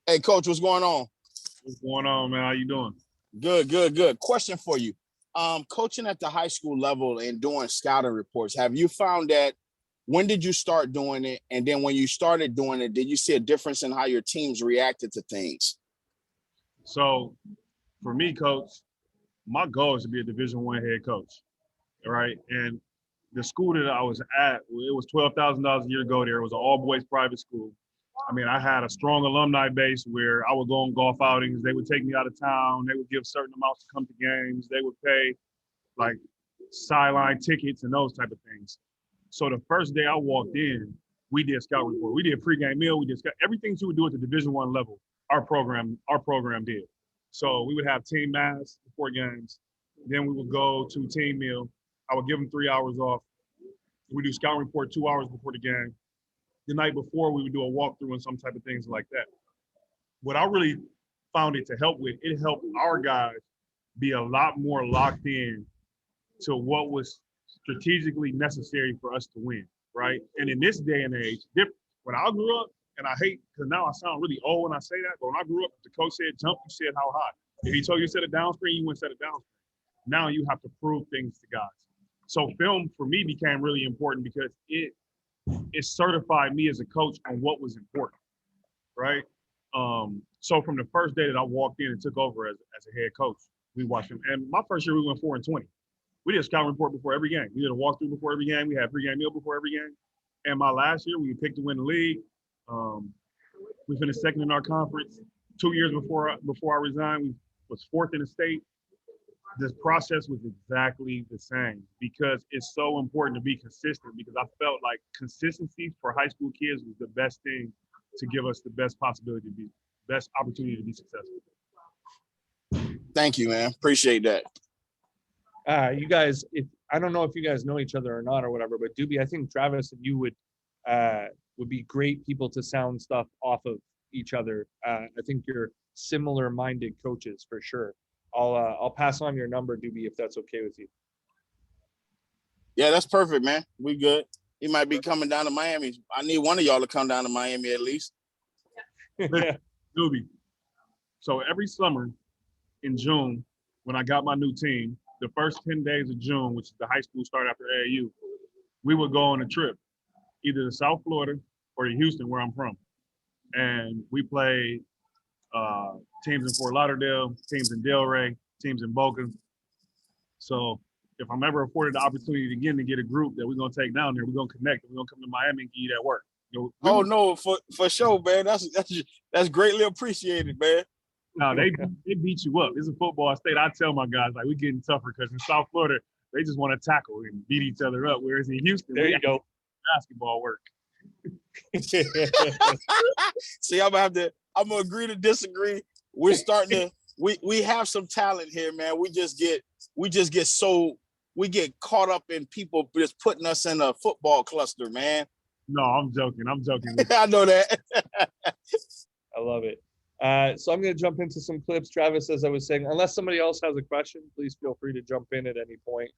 Hey, Coach, what's going on? What's going on, man? How you doing? Good. Question for you. Coaching at the high school level and doing scouting reports, have you found that when did you start doing it? And then when you started doing it, did you see a difference in how your teams reacted to things? So for me, Coach, my goal is to be a Division I head coach, right? And the school that I was at, it was $12,000 a year to go there. It was an all-boys private school. I mean, I had a strong alumni base where I would go on golf outings. They would take me out of town. They would give certain amounts to come to games. They would pay like sideline tickets and those type of things. So the first day I walked in, we did scout report. We did pregame meal. We did everything you would do at the Division I level. Our program did. So we would have team mass before games. Then we would go to team meal. I would give them 3 hours off. We do scout report 2 hours before the game. The night before, we would do a walkthrough and some type of things like that. What I really found it to help with, it helped our guys be a lot more locked in to what was strategically necessary for us to win, right? And in this day and age, when I grew up, and I hate, because now I sound really old when I say that, but when I grew up, the coach said jump, you said how high. If he told you to set it down screen, you went set it down screen. Now you have to prove things to guys. So film for me became really important because it certified me as a coach on what was important, right? So from the first day that I walked in and took over as a head coach, we watched him. And my first year, we went 4-20. We did a scouting report before every game. We did a walkthrough before every game. We had pregame meal before every game. And my last year, we picked to win the league. We finished second in our conference. 2 years before I resigned, we was fourth in the state. This process was exactly the same because it's so important to be consistent, because I felt like consistency for high school kids was the best thing to give us the best opportunity to be successful. Thank you, man. Appreciate that. You guys, I don't know if you guys know each other or not or whatever, but Doobie, I think Travis and you would be great people to sound stuff off of each other. I think you're similar-minded coaches for sure. I'll pass on your number, Doobie, if that's okay with you. Yeah, that's perfect, man. We good. He might be coming down to Miami. I need one of y'all to come down to Miami at least. Yeah. Doobie. So every summer in June, when I got my new team, the first 10 days of June, which is the high school start after AAU, we would go on a trip, either to South Florida or to Houston, where I'm from. And we played teams in Fort Lauderdale, teams in Delray, teams in Boca. So if I'm ever afforded the opportunity again to get a group that we're going to take down there, we're going to connect, and we're going to come to Miami and give you that work. No, for sure, man. That's greatly appreciated, man. No, they beat you up. It's a football state. I tell my guys, like, we're getting tougher because in South Florida, they just want to tackle and beat each other up. Whereas in Houston, there you go. Basketball work. See, I'm gonna agree to disagree. We're starting to we have some talent here, man. We get caught up in people just putting us in a football cluster, man. No, I'm joking. I know that. I love it. So I'm going to jump into some clips, Travis, as I was saying. Unless somebody else has a question, please feel free to jump in at any point.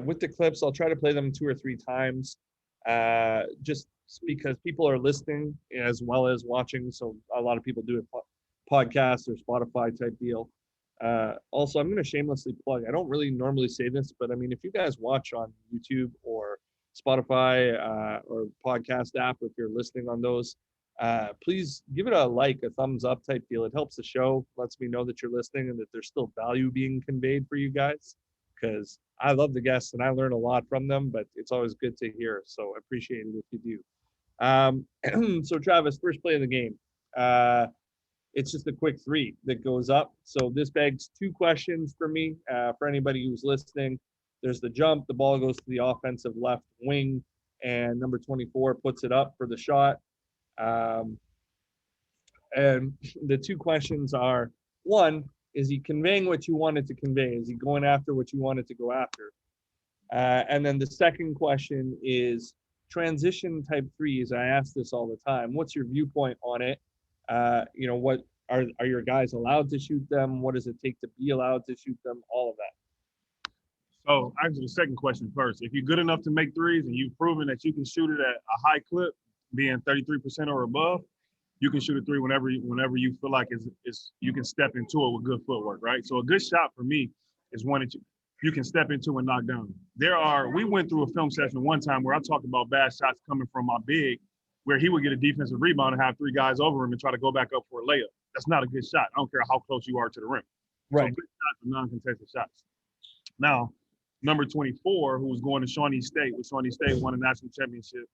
With the clips, I'll try to play them 2 or 3 times, just because people are listening as well as watching. So a lot of people do a podcast or Spotify type deal. Also, I'm going to shamelessly plug. I don't really normally say this, but I mean, if you guys watch on YouTube or Spotify or podcast app, if you're listening on those, please give it a thumbs up type deal. It helps the show, lets me know that you're listening and that there's still value being conveyed for you guys, because I love the guests and I learn a lot from them, but it's always good to hear. So I appreciate it if you do. So Travis, first play of the game. It's just a quick 3 that goes up. So this begs 2 questions for me, for anybody who's listening. There's the jump, the ball goes to the offensive left wing, and number 24 puts it up for the shot. And the 2 questions are, 1, is he conveying what you wanted to convey? Is he going after what you wanted to go after? And then the second question is transition type threes. I ask this all the time. What's your viewpoint on it? Are your guys allowed to shoot them? What does it take to be allowed to shoot them? All of that. So actually, the second question first. If you're good enough to make threes and you've proven that you can shoot it at a high clip, being 33% or above, you can shoot a three whenever you feel like is you can step into it with good footwork, right? So a good shot for me is one that you can step into and knock down. We went through a film session one time where I talked about bad shots coming from my big, where he would get a defensive rebound and have three guys over him and try to go back up for a layup. That's not a good shot. I don't care how close you are to the rim. Right. So good shots are non-contested shots. Now, number 24, who was going to Shawnee State, with Shawnee State won a national championship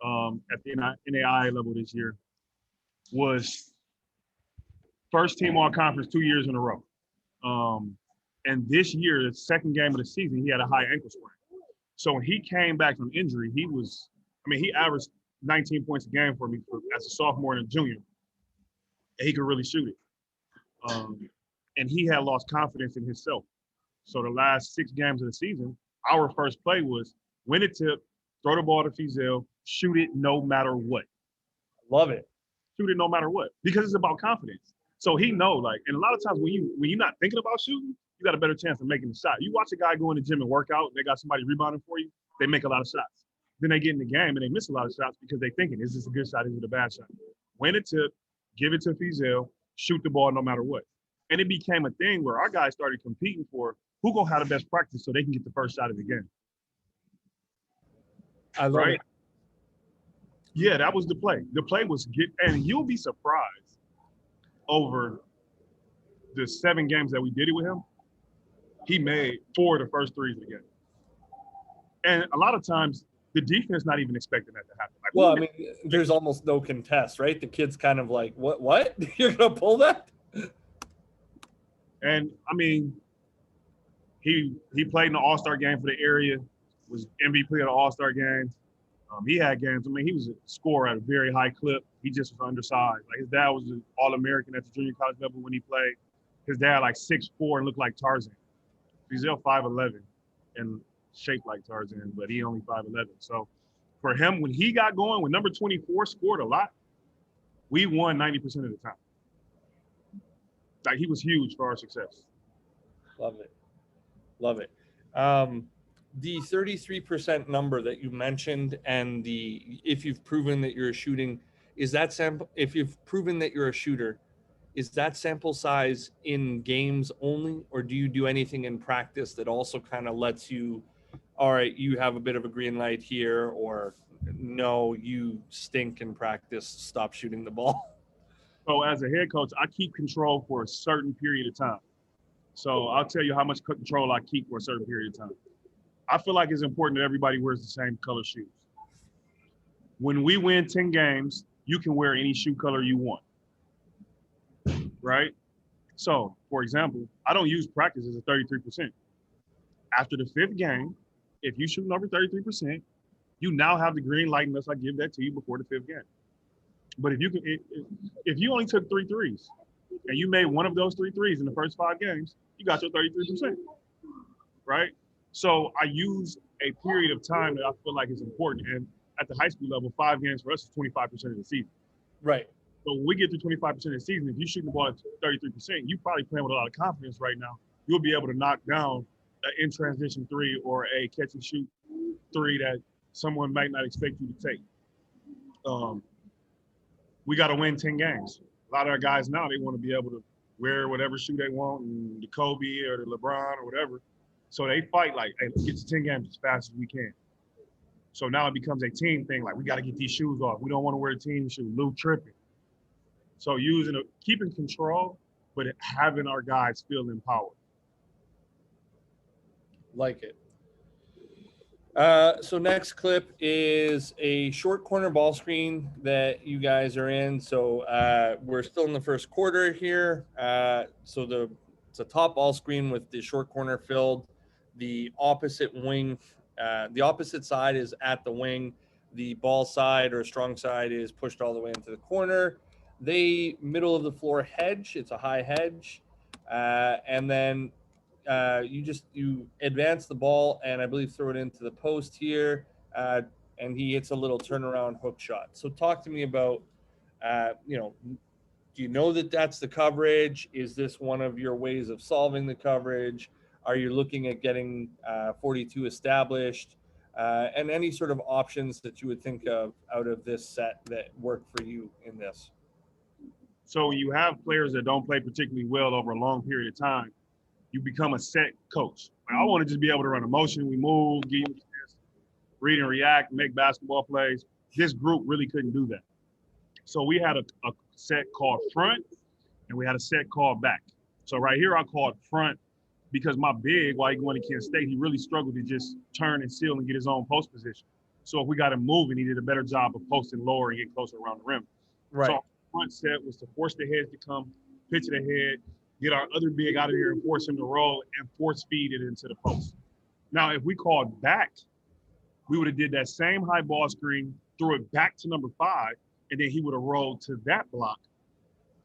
at the NAIA level this year, was first team all conference 2 years in a row. And this year, the second game of the season, he had a high ankle sprain. So when he came back from injury, he averaged 19 points a game for me as a sophomore and a junior. And he could really shoot it. And he had lost confidence in himself. So the last 6 games of the season, our first play was win a tip, throw the ball to Fizel, shoot it no matter what. Love it. Shoot it no matter what, because it's about confidence. So he know, like, and a lot of times when you're not thinking about shooting, you got a better chance of making the shot. You watch a guy go in the gym and work out, and they got somebody rebounding for you, they make a lot of shots. Then they get in the game and they miss a lot of shots because they thinking, is this a good shot? Is it a bad shot? Win a tip, give it to Fizel, shoot the ball no matter what. And it became a thing where our guys started competing for who gonna have the best practice so they can get the first shot of the game. I love it. Yeah, that was the play. The play was and you'll be surprised over the 7 games that we did it with him. He made 4 of the first 3s of the game. And a lot of times the defense not even expecting that to happen. Like, well, I mean, there's almost no contest, right? The kid's kind of like, what? You're gonna pull that? And I mean, he played in the All-Star game for the area, was MVP of the All-Star game. He had games. I mean, he was a scorer at a very high clip. He just was undersized. Like, his dad was an All-American at the junior college level when he played. His dad, like 6'4" and looked like Tarzan. He's 5'11" and shaped like Tarzan, but he only 5'11". So for him, when he got going, when number 24 scored a lot, we won 90% of the time. Like, he was huge for our success. Love it. Love it. The 33% number that you mentioned, and if you've proven that you're a shooting, is that if you've proven that you're a shooter, is that sample size in games only, or do you do anything in practice that also kind of lets you, all right, you have a bit of a green light here, or no, you stink in practice, stop shooting the ball? So as a head coach, I keep control for a certain period of time. So I'll tell you how much control I keep for a certain period of time. I feel like it's important that everybody wears the same color shoes. When we win 10 games, you can wear any shoe color you want, right? So, for example, I don't use practice as a 33%. After the 5th game, if you shoot over 33%, you now have the green light unless I give that to you before the 5th game. But if you only took 3 threes and you made one of those 3 threes in the first 5 games, you got your 33%, right? So I use a period of time that I feel like is important. And at the high school level, 5 games for us is 25% of the season. Right. So when we get through 25% of the season, if you shoot the ball at 33%, you probably playing with a lot of confidence right now. You'll be able to knock down an in-transition 3 or a catch-and-shoot 3 that someone might not expect you to take. We got to win 10 games. A lot of our guys now, they want to be able to wear whatever shoe they want, and the Kobe or the LeBron or whatever. So they fight like, hey, let's get to 10 games as fast as we can. So now it becomes a team thing. Like, we got to get these shoes off. We don't want to wear a team shoe. Lou tripping. So keeping control, but having our guys feel empowered. Like it. So next clip is a short corner ball screen that you guys are in. So we're still in the first quarter here. So it's a top ball screen with the short corner filled. The opposite wing, the opposite side is at the wing. The ball side or strong side is pushed all the way into the corner. They middle of the floor hedge. It's a high hedge. And then you advance the ball and I believe throw it into the post here. And he hits a little turnaround hook shot. So talk to me about, Do you know that that's the coverage? Is this one of your ways of solving the coverage? Are you looking at getting 42 established? And any sort of options that you would think of out of this set that work for you in this? So when you have players that don't play particularly well over a long period of time, you become a set coach. Like, I want to just be able to run a motion, we move, give you a chance, read and react, make basketball plays. This group really couldn't do that. So we had a set called front, and we had a set called back. So right here, I called front because my big, while he going to Kent State, he really struggled to just turn and seal and get his own post position. So if we got him moving, he did a better job of posting lower and get closer around the rim. Right. So our front set was to force the heads to come, pitch it ahead, get our other big out of here and force him to roll and force feed it into the post. Now, if we called back, we would have did that same high ball screen, threw it back to number 5, and then he would have rolled to that block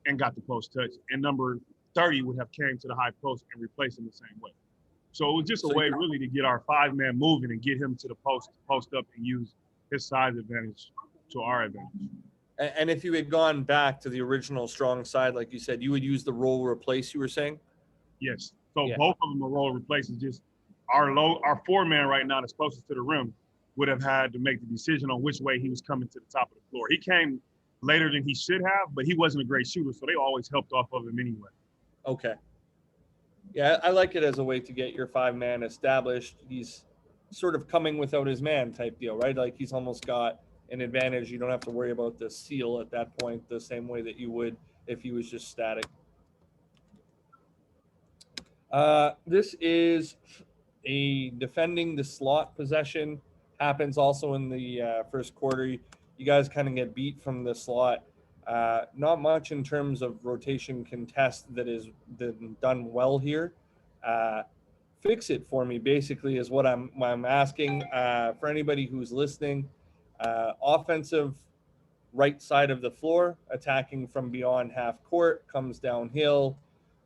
and got the post touch. And number 30 would have came to the high post and replaced him the same way. So it was just a way really to get our 5-man moving and get him to the post up and use his size advantage to our advantage. And if you had gone back to the original strong side, like you said, you would use the roll replace, you were saying? Yes. So Yeah. both of them are roll replaces. Just our 4-man right now that's closest to the rim would have had to make the decision on which way he was coming to the top of the floor. He came later than he should have, but he wasn't a great shooter, so they always helped off of him anyway. Okay. Yeah, I like it as a way to get your 5-man established. He's sort of coming without his man type deal, right? Like he's almost got an advantage. You don't have to worry about the seal at that point the same way that you would if he was just static. This is a defending the slot possession. Happens also in the first quarter. You guys kind of get beat from the slot. Not much in terms of rotation contest that is done well here. Fix it for me, basically, is what I'm asking. For anybody who's listening, offensive right side of the floor, attacking from beyond half court, comes downhill,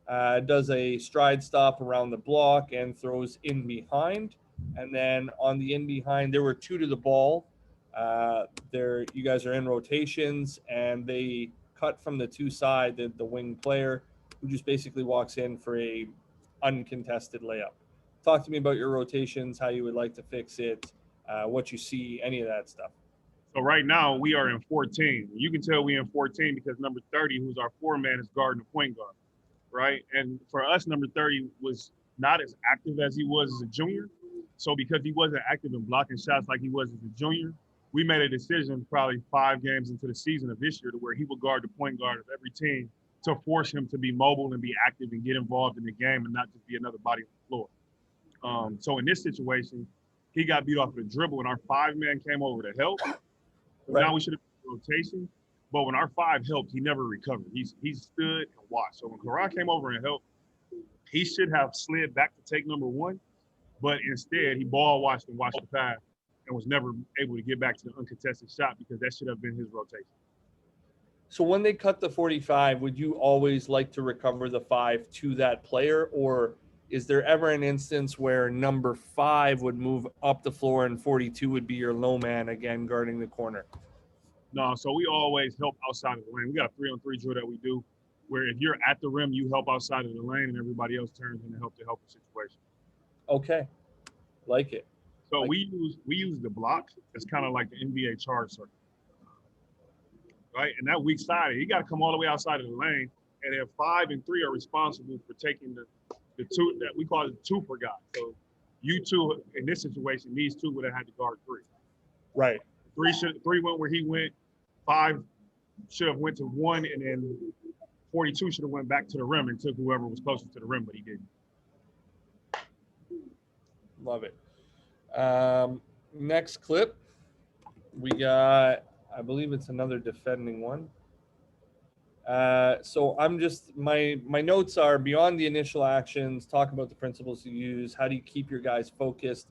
does a stride stop around the block and throws in behind. And then on the in behind, there were 2 to the ball. You guys are in rotations, and they cut from the 2 side, the wing player, who just basically walks in for a uncontested layup. Talk to me about your rotations, how you would like to fix it, what you see, any of that stuff. So right now we are in 14. You can tell we in 14 because number 30, who's our 4-man, is guarding the point guard, right? And for us, number 30 was not as active as he was as a junior. So because he wasn't active in blocking shots like he was as a junior, we made a decision probably 5 games into the season of this year to where he would guard the point guard of every team to force him to be mobile and be active and get involved in the game and not just be another body on the floor. So in this situation, he got beat off of the dribble and our 5-man came over to help. Right. Now we should have been rotation, but when our 5 helped, he never recovered. He stood and watched. So when Karan came over and helped, he should have slid back to take number 1, but instead he ball watched and watched the pass and was never able to get back to the uncontested shot because that should have been his rotation. So when they cut the 45, would you always like to recover the 5 to that player, or is there ever an instance where number 5 would move up the floor and 42 would be your low man again guarding the corner? No, so we always help outside of the lane. We got a 3-on-3 drill that we do where if you're at the rim, you help outside of the lane and everybody else turns in to help the situation. Okay. Like it. So we use the block. It's kind of like the NBA charge circle. Right? And that weak side, you got to come all the way outside of the lane. And then 5 and 3 are responsible for taking the 2 that we call it 2 per guy. So you 2 in this situation, these 2 would have had to guard 3. Right. 3 went where he went. 5 should have went to 1, and then 42 should have went back to the rim and took whoever was closest to the rim, but he didn't. Love it. Next clip, we got, I believe it's another defending one. So I'm just, my notes are beyond the initial actions, talk about the principles you use, how do you keep your guys focused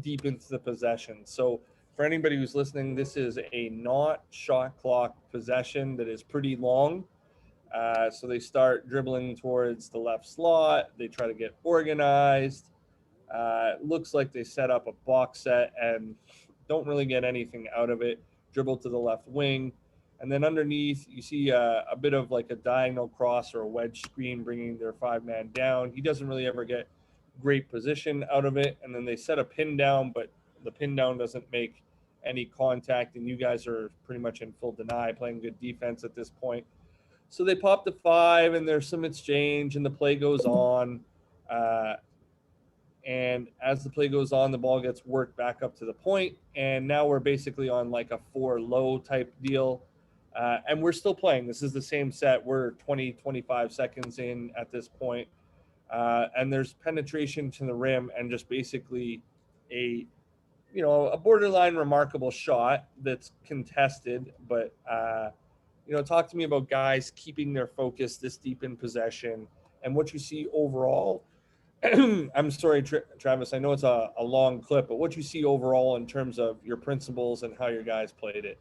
deep into the possession. So for anybody who's listening, this is a not shot clock possession that is pretty long. So they start dribbling towards the left slot. They try to get organized. It looks like they set up a box set and don't really get anything out of it. Dribble to the left wing. And then underneath, you see a bit of like a diagonal cross or a wedge screen bringing their 5-man down. He doesn't really ever get great position out of it. And then they set a pin down, but the pin down doesn't make any contact. And you guys are pretty much in full deny, playing good defense at this point. So they pop the 5, and there's some exchange, and the play goes on. And as the play goes on, the ball gets worked back up to the point, and now we're basically on like a 4 low type deal. And we're still playing. This is the same set. We're 25 seconds in at this point. And there's penetration to the rim and just basically a borderline remarkable shot that's contested. But, talk to me about guys keeping their focus this deep in possession and what you see overall. I'm sorry, Travis, I know it's a long clip, but what you see overall in terms of your principles and how your guys played it.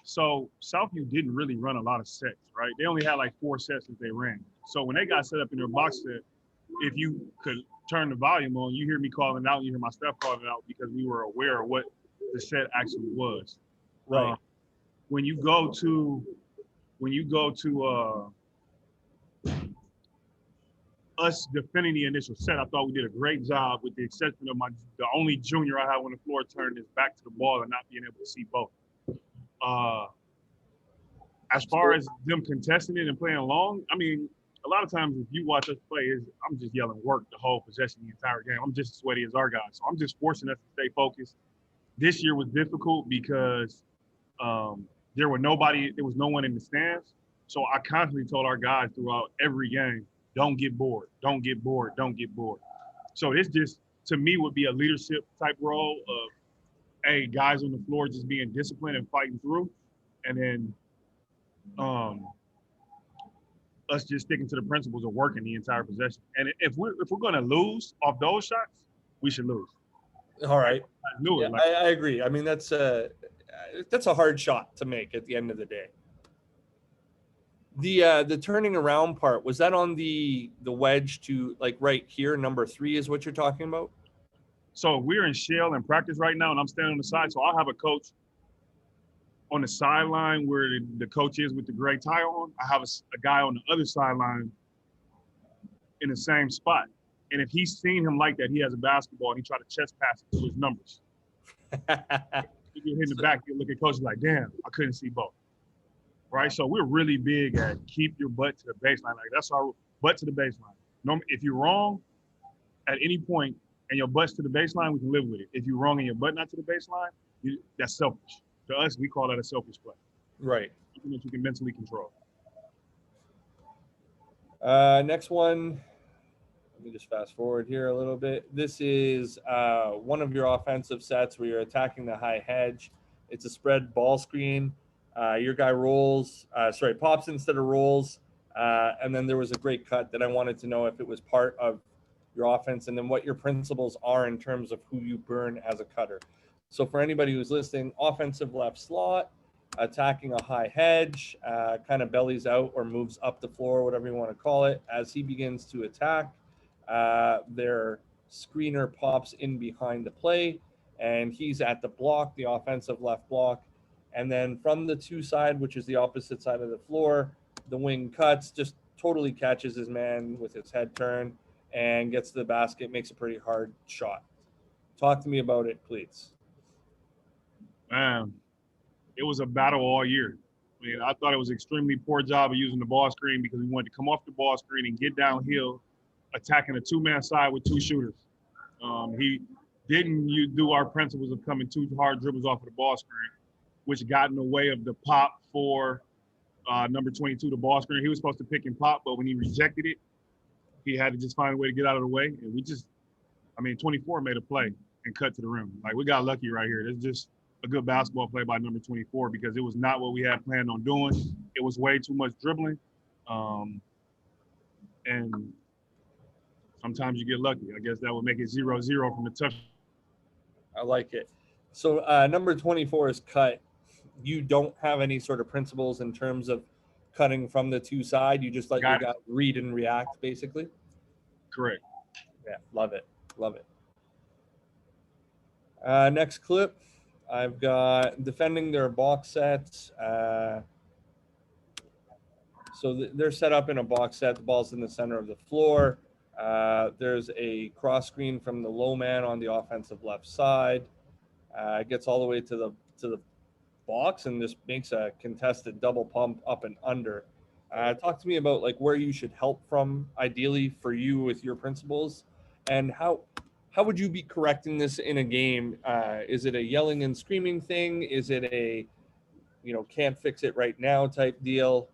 So Southview didn't really run a lot of sets, right? They only had like 4 sets that they ran. So when they got set up in their box set, if you could turn the volume on, you hear me calling it out, you hear my staff calling it out because we were aware of what the set actually was. Right. When you go to us defending the initial set, I thought we did a great job, with the exception of the only junior I had on the floor turning his back to the ball and not being able to see both. As far as them contesting it and playing along, I mean, a lot of times if you watch us play, I'm just yelling work the whole possession, the entire game. I'm just as sweaty as our guys. So I'm just forcing us to stay focused. This year was difficult because there was no one in the stands. So I constantly told our guys throughout every game, don't get bored, don't get bored, don't get bored. So this just, to me, would be a leadership type role of, hey, guys on the floor just being disciplined and fighting through. And then us just sticking to the principles of working the entire possession. And if we're going to lose off those shots, we should lose. All right. I agree. I mean, that's a hard shot to make at the end of the day. The turning around part, was that on the wedge to like right here, number 3 is what you're talking about? So we're in shell in practice right now, and I'm standing on the side. So I'll have a coach on the sideline where the coach is with the gray tie on. I have a guy on the other sideline in the same spot. And if he's seen him like that, he has a basketball and he tried to chest pass it to his numbers. He get hit in the back, you look at coach like, damn, I couldn't see both. Right? So we're really big at keep your butt to the baseline. Like that's our butt to the baseline. No, if you're wrong at any point and your butt's to the baseline, we can live with it. If you're wrong and your butt not to the baseline, that's selfish. To us, we call that a selfish play. Right. Something that you can mentally control. Next one. Let me just fast forward here a little bit. This is one of your offensive sets where you're attacking the high hedge. It's a spread ball screen. Your guy pops instead of rolls. And then there was a great cut that I wanted to know if it was part of your offense and then what your principles are in terms of who you burn as a cutter. So for anybody who's listening, offensive left slot, attacking a high hedge, kind of bellies out or moves up the floor, whatever you want to call it. As he begins to attack, their screener pops in behind the play, and he's at the block, the offensive left block. And then from the 2 side, which is the opposite side of the floor, the wing cuts, just totally catches his man with his head turned and gets to the basket, makes a pretty hard shot. Talk to me about it, please. Man, it was a battle all year. I mean, I thought it was an extremely poor job of using the ball screen because we wanted to come off the ball screen and get downhill, attacking a 2-man side with 2 shooters. He didn't do our principles of coming 2 hard dribbles off of the ball screen, which got in the way of the pop for number 22, the ball screen. He was supposed to pick and pop, but when he rejected it, he had to just find a way to get out of the way. And 24 made a play and cut to the rim. Like, we got lucky right here. It's just a good basketball play by number 24 because it was not what we had planned on doing. It was way too much dribbling. And sometimes you get lucky. I guess that would make it 0-0 from the touch. I like it. So number 24 is cut. You don't have any sort of principles in terms of cutting from the 2 side. You just let your guy read and react, basically. Correct. Yeah, love it. Love it. Next clip. I've got defending their box sets. So they're set up in a box set. The ball's in the center of the floor. There's a cross screen from the low man on the offensive left side. It gets all the way to the box and just makes a contested double pump up and under. Talk to me about like where you should help from, ideally for you with your principles, and how would you be correcting this in a game? Is it a yelling and screaming thing? Is it a can't fix it right now type deal?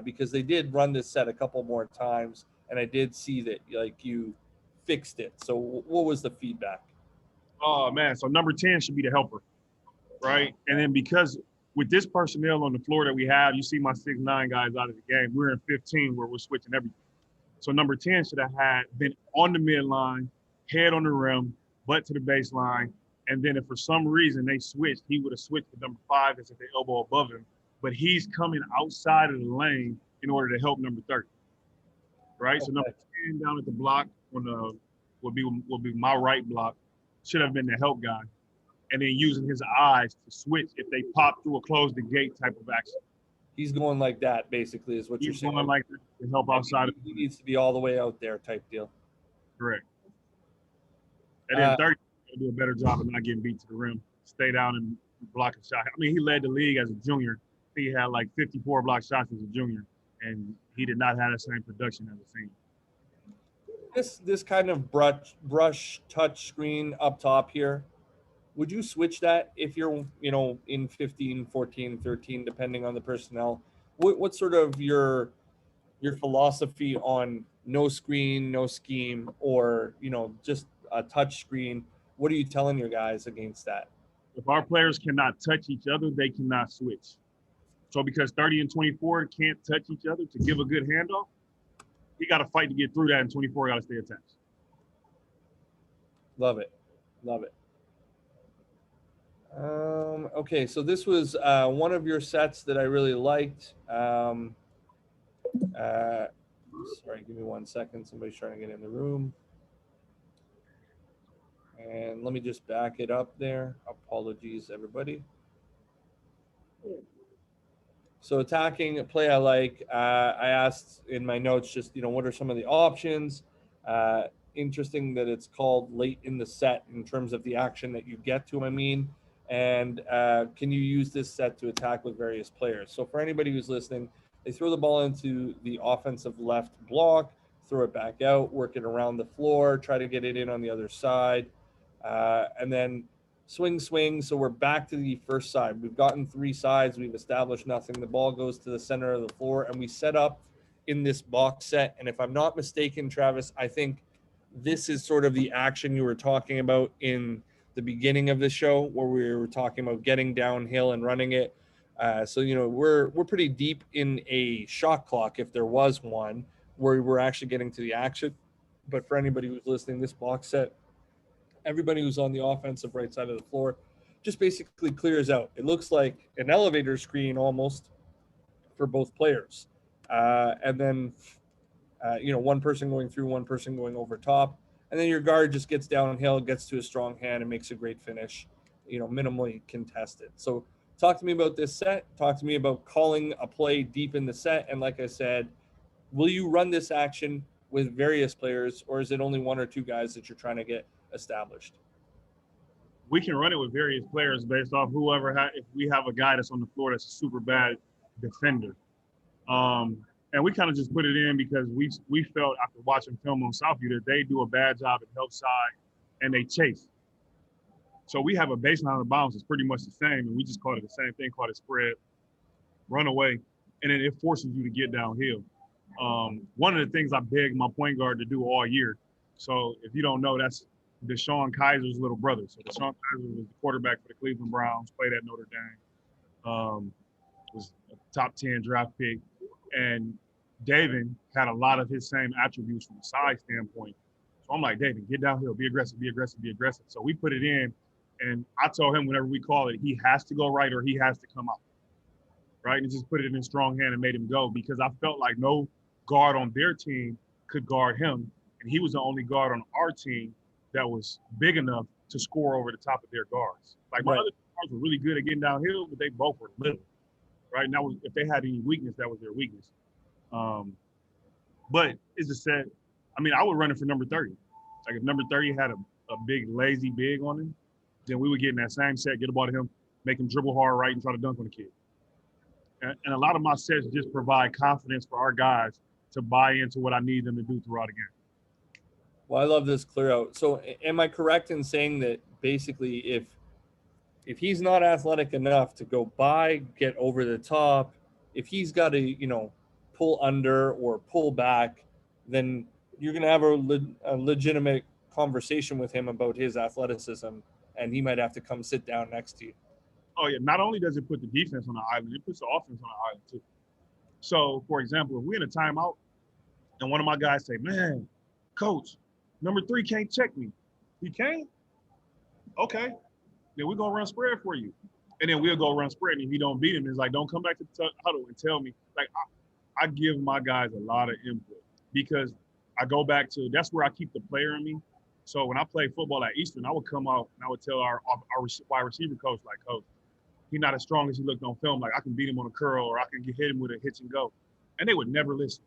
Because they did run this set a couple more times, and I did see that like you fixed it. So what was the feedback? Oh man, so number 10 should be the helper, right? And then because with this personnel on the floor that we have, you see my 6'9" guys out of the game. We're in 15 where we're switching everything. So number 10 should have been on the midline, head on the rim, butt to the baseline. And then if for some reason they switched, he would have switched to number 5 that's at the elbow above him. But he's coming outside of the lane in order to help number 30. Right? Okay. So number 10 down at the block on the will be my right block, should have been the help guy. And then using his eyes to switch if they pop through a close the gate type of action. He's going like that, basically, is what you're saying. He's going like that to help outside. He needs to be all the way out there type deal. Correct. And then 30 do a better job of not getting beat to the rim. Stay down and block a shot. I mean, he led the league as a junior. He had like 54 block shots as a junior, and he did not have the same production as a senior. This kind of brush touch screen up top here, would you switch that if you're in 15, 14, 13, depending on the personnel? What's sort of your philosophy on no screen, no scheme, or just a touch screen? What are you telling your guys against that? If our players cannot touch each other, they cannot switch. So because 30 and 24 can't touch each other to give a good handoff, he got to fight to get through that, and 24 got to stay attached. Love it. Okay, so this was one of your sets that I really liked. Sorry, give me 1 second. Somebody's trying to get in the room. And let me just back it up there. Apologies, everybody. So attacking a play I like. I asked in my notes just, what are some of the options? Interesting that it's called late in the set in terms of the action that you get to, and can you use this set to attack with various players? So for anybody who's listening, they throw the ball into the offensive left block, throw it back out, work it around the floor, try to get it in on the other side, and then swing. So we're back to the first side. We've gotten 3 sides. We've established nothing. The ball goes to the center of the floor, and we set up in this box set. And if I'm not mistaken, Travis, I think this is sort of the action you were talking about in the beginning of the show, where we were talking about getting downhill and running it. So we're pretty deep in a shot clock, if there was one, where we're actually getting to the action. But for anybody who's listening, this box set, everybody who's on the offensive right side of the floor just basically clears out. It looks like an elevator screen almost for both players. And then, one person going through, one person going over top. And then your guard just gets downhill, gets to a strong hand, and makes a great finish, minimally contested. So talk to me about this set. Talk to me about calling a play deep in the set. And like I said, will you run this action with various players, or is it only 1 or 2 guys that you're trying to get established? We can run it with various players based off if we have a guy that's on the floor that's a super bad defender. And we kind of just put it in because we felt after watching film on Southview that they do a bad job at help side and they chase. So we have a baseline of bounce that's pretty much the same, and we just call it the same thing, called it spread, run away, and then it forces you to get downhill. One of the things I begged my point guard to do all year. So if you don't know, that's Deshaun Kaiser's little brother. So Deshaun Kaiser was the quarterback for the Cleveland Browns, played at Notre Dame, was a top 10 draft pick. And David had a lot of his same attributes from a size standpoint. So I'm like, David, get downhill, be aggressive. So we put it in, and I told him whenever we call it, he has to go right or he has to come out. Right? And just put it in strong hand and made him go, because I felt like no guard on their team could guard him. And he was the only guard on our team that was big enough to score over the top of their guards. Like my other were really good at getting downhill, but they both were little, right? And that was, if they had any weakness, that was their weakness. But it's just said, I mean, I would run it for number 30. Like if number 30 had a big lazy big on him, then we would get in that same set, get the ball to him, make him dribble hard right and try to dunk on the kid. And a lot of my sets just provide confidence for our guys to buy into what I need them to do throughout the game. Well, I love this clear out. So am I correct in saying that basically if he's not athletic enough to go by, get over the top, if he's got to, pull under or pull back, then you're going to have a legitimate conversation with him about his athleticism, and he might have to come sit down next to you. Oh, yeah. Not only does it put the defense on the island, it puts the offense on the island, too. So, for example, if we're in a timeout and one of my guys say, man, coach, number 3 can't check me. He can't? Okay. Then we're going to run spread for you. And then we'll go run spread. And if he don't beat him, it's like, don't come back to the huddle and tell me. Like, I give my guys a lot of input because I go back to, that's where I keep the player in me. So when I played football at Eastern, I would come out and I would tell our wide receiver coach, like, coach, he's not as strong as he looked on film. Like, I can beat him on a curl or I can hit him with a hitch and go. And they would never listen.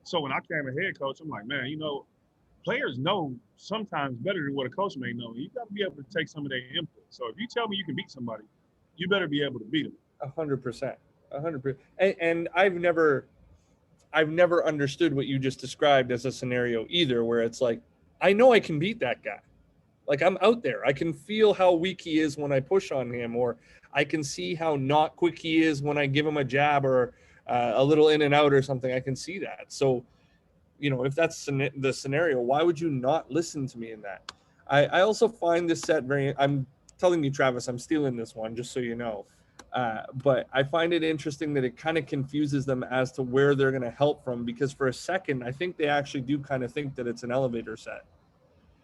So when I became a head coach, I'm like, man, players know sometimes better than what a coach may know. You got to be able to take some of their input. So if you tell me you can beat somebody, you better be able to beat them. 100%. 100%. And I've never understood what you just described as a scenario either, where it's like, I know I can beat that guy. Like, I'm out there. I can feel how weak he is when I push on him, or I can see how not quick he is when I give him a jab or a little in and out or something. I can see that. So, if that's the scenario, why would you not listen to me in that? I also find this set I'm telling you, Travis, I'm stealing this one, just so you know. But I find it interesting that it kind of confuses them as to where they're going to help from, because for a second, I think they actually do kind of think that it's an elevator set.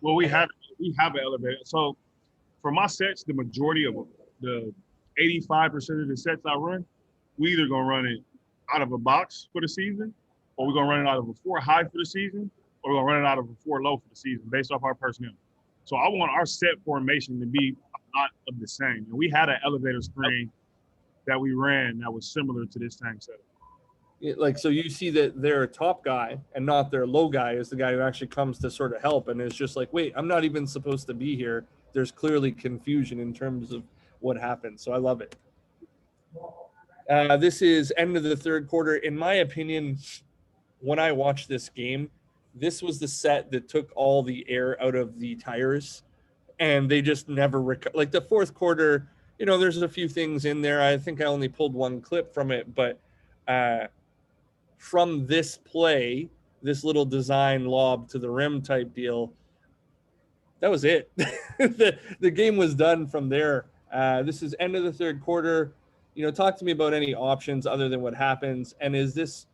Well, we have an elevator. So for my sets, the majority of the 85% of the sets I run, we either going to run it out of a box for the season, or we're going to run it out of a 4 high for the season, or we're going to run it out of a 4 low for the season based off our personnel. So I want our set formation to be a lot of the same. And we had an elevator screen that we ran that was similar to this tank setup. So you see that their top guy and not their low guy is the guy who actually comes to sort of help, and is just like, wait, I'm not even supposed to be here. There's clearly confusion in terms of what happened. So I love it. This is end of the third quarter. In my opinion, when I watched this game, this was the set that took all the air out of the tires, and they just never like the fourth quarter. There's a few things in there. I think I only pulled one clip from it, but from this play, this little design lob to the rim type deal, that was it. the game was done from there. This is end of the third quarter. Talk to me about any options other than what happens. And is this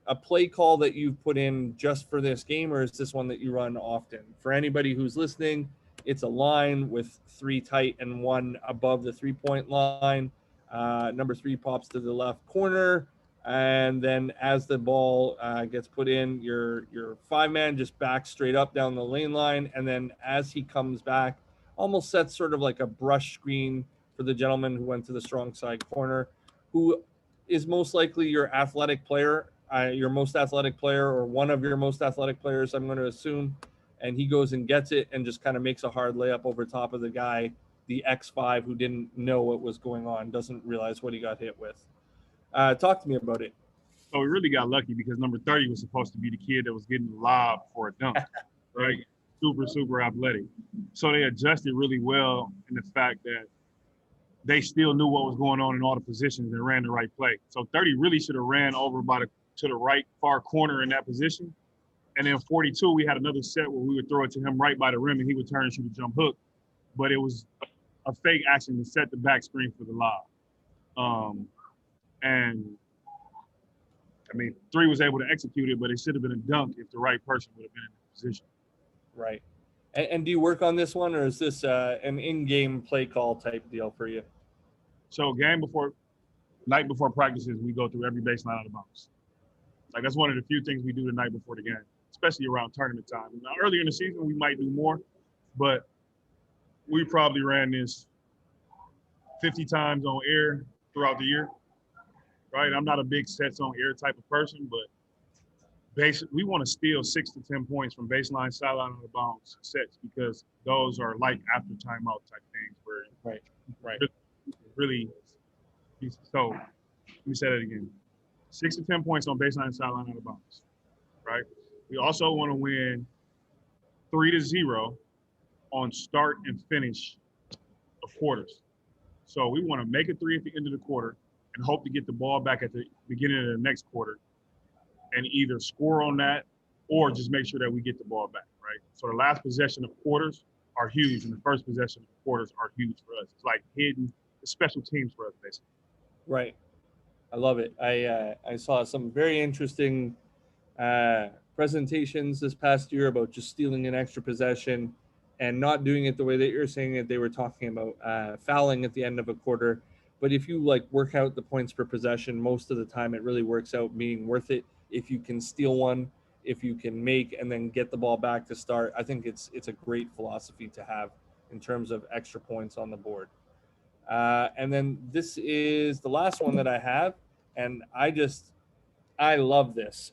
a play call that you've put in just for this game, or is this one that you run often? For anybody who's listening, it's a line with 3 tight and 1 above the 3-point line. Number 3 pops to the left corner. And then as the ball gets put in, your 5-man just backs straight up down the lane line. And then as he comes back, almost sets sort of like a brush screen for the gentleman who went to the strong side corner, who is most likely your athletic player, your most athletic player, or one of your most athletic players, I'm going to assume. And he goes and gets it and just kind of makes a hard layup over top of the guy, the X5, who didn't know what was going on, doesn't realize what he got hit with. Talk to me about it. So we really got lucky because number 30 was supposed to be the kid that was getting lobbed for a dunk, right? Super, super athletic. So they adjusted really well in the fact that they still knew what was going on in all the positions and ran the right play. So 30 really should have ran over to the right far corner in that position. And then 42, we had another set where we would throw it to him right by the rim and he would turn and shoot a jump hook. But it was a fake action to set the back screen for the lob. And I mean, 3 was able to execute it, but it should have been a dunk if the right person would have been in the position. Right. And do you work on this one, or is this an in-game play call type deal for you? So night before practices, we go through every baseline out of bounds. Like, that's one of the few things we do the night before the game, especially around tournament time. Now, earlier in the season, we might do more, but we probably ran this 50 times on air throughout the year, right? I'm not a big sets on air type of person, but we want to steal 6 to 10 points from baseline, sideline, and the bounds sets because those are like after timeout type things where Right. really. So let me say that again: 6 to 10 points on baseline, sideline, out of bounds, right? We also want to win 3-0 on start and finish of quarters. So we want to make a three at the end of the quarter and hope to get the ball back at the beginning of the next quarter and either score on that or just make sure that we get the ball back, right? So the last possession of quarters are huge, and the first possession of quarters are huge for us. It's like hidden special teams for us, basically. Right. I love it. I saw some very interesting presentations this past year about just stealing an extra possession and not doing it the way that you're saying it. They were talking about fouling at the end of a quarter. But if you like work out the points per possession, most of the time it really works out being worth it. If you can steal one, if you can make and then get the ball back to start, I think it's a great philosophy to have in terms of extra points on the board. And then this is the last one that I have, and I love this.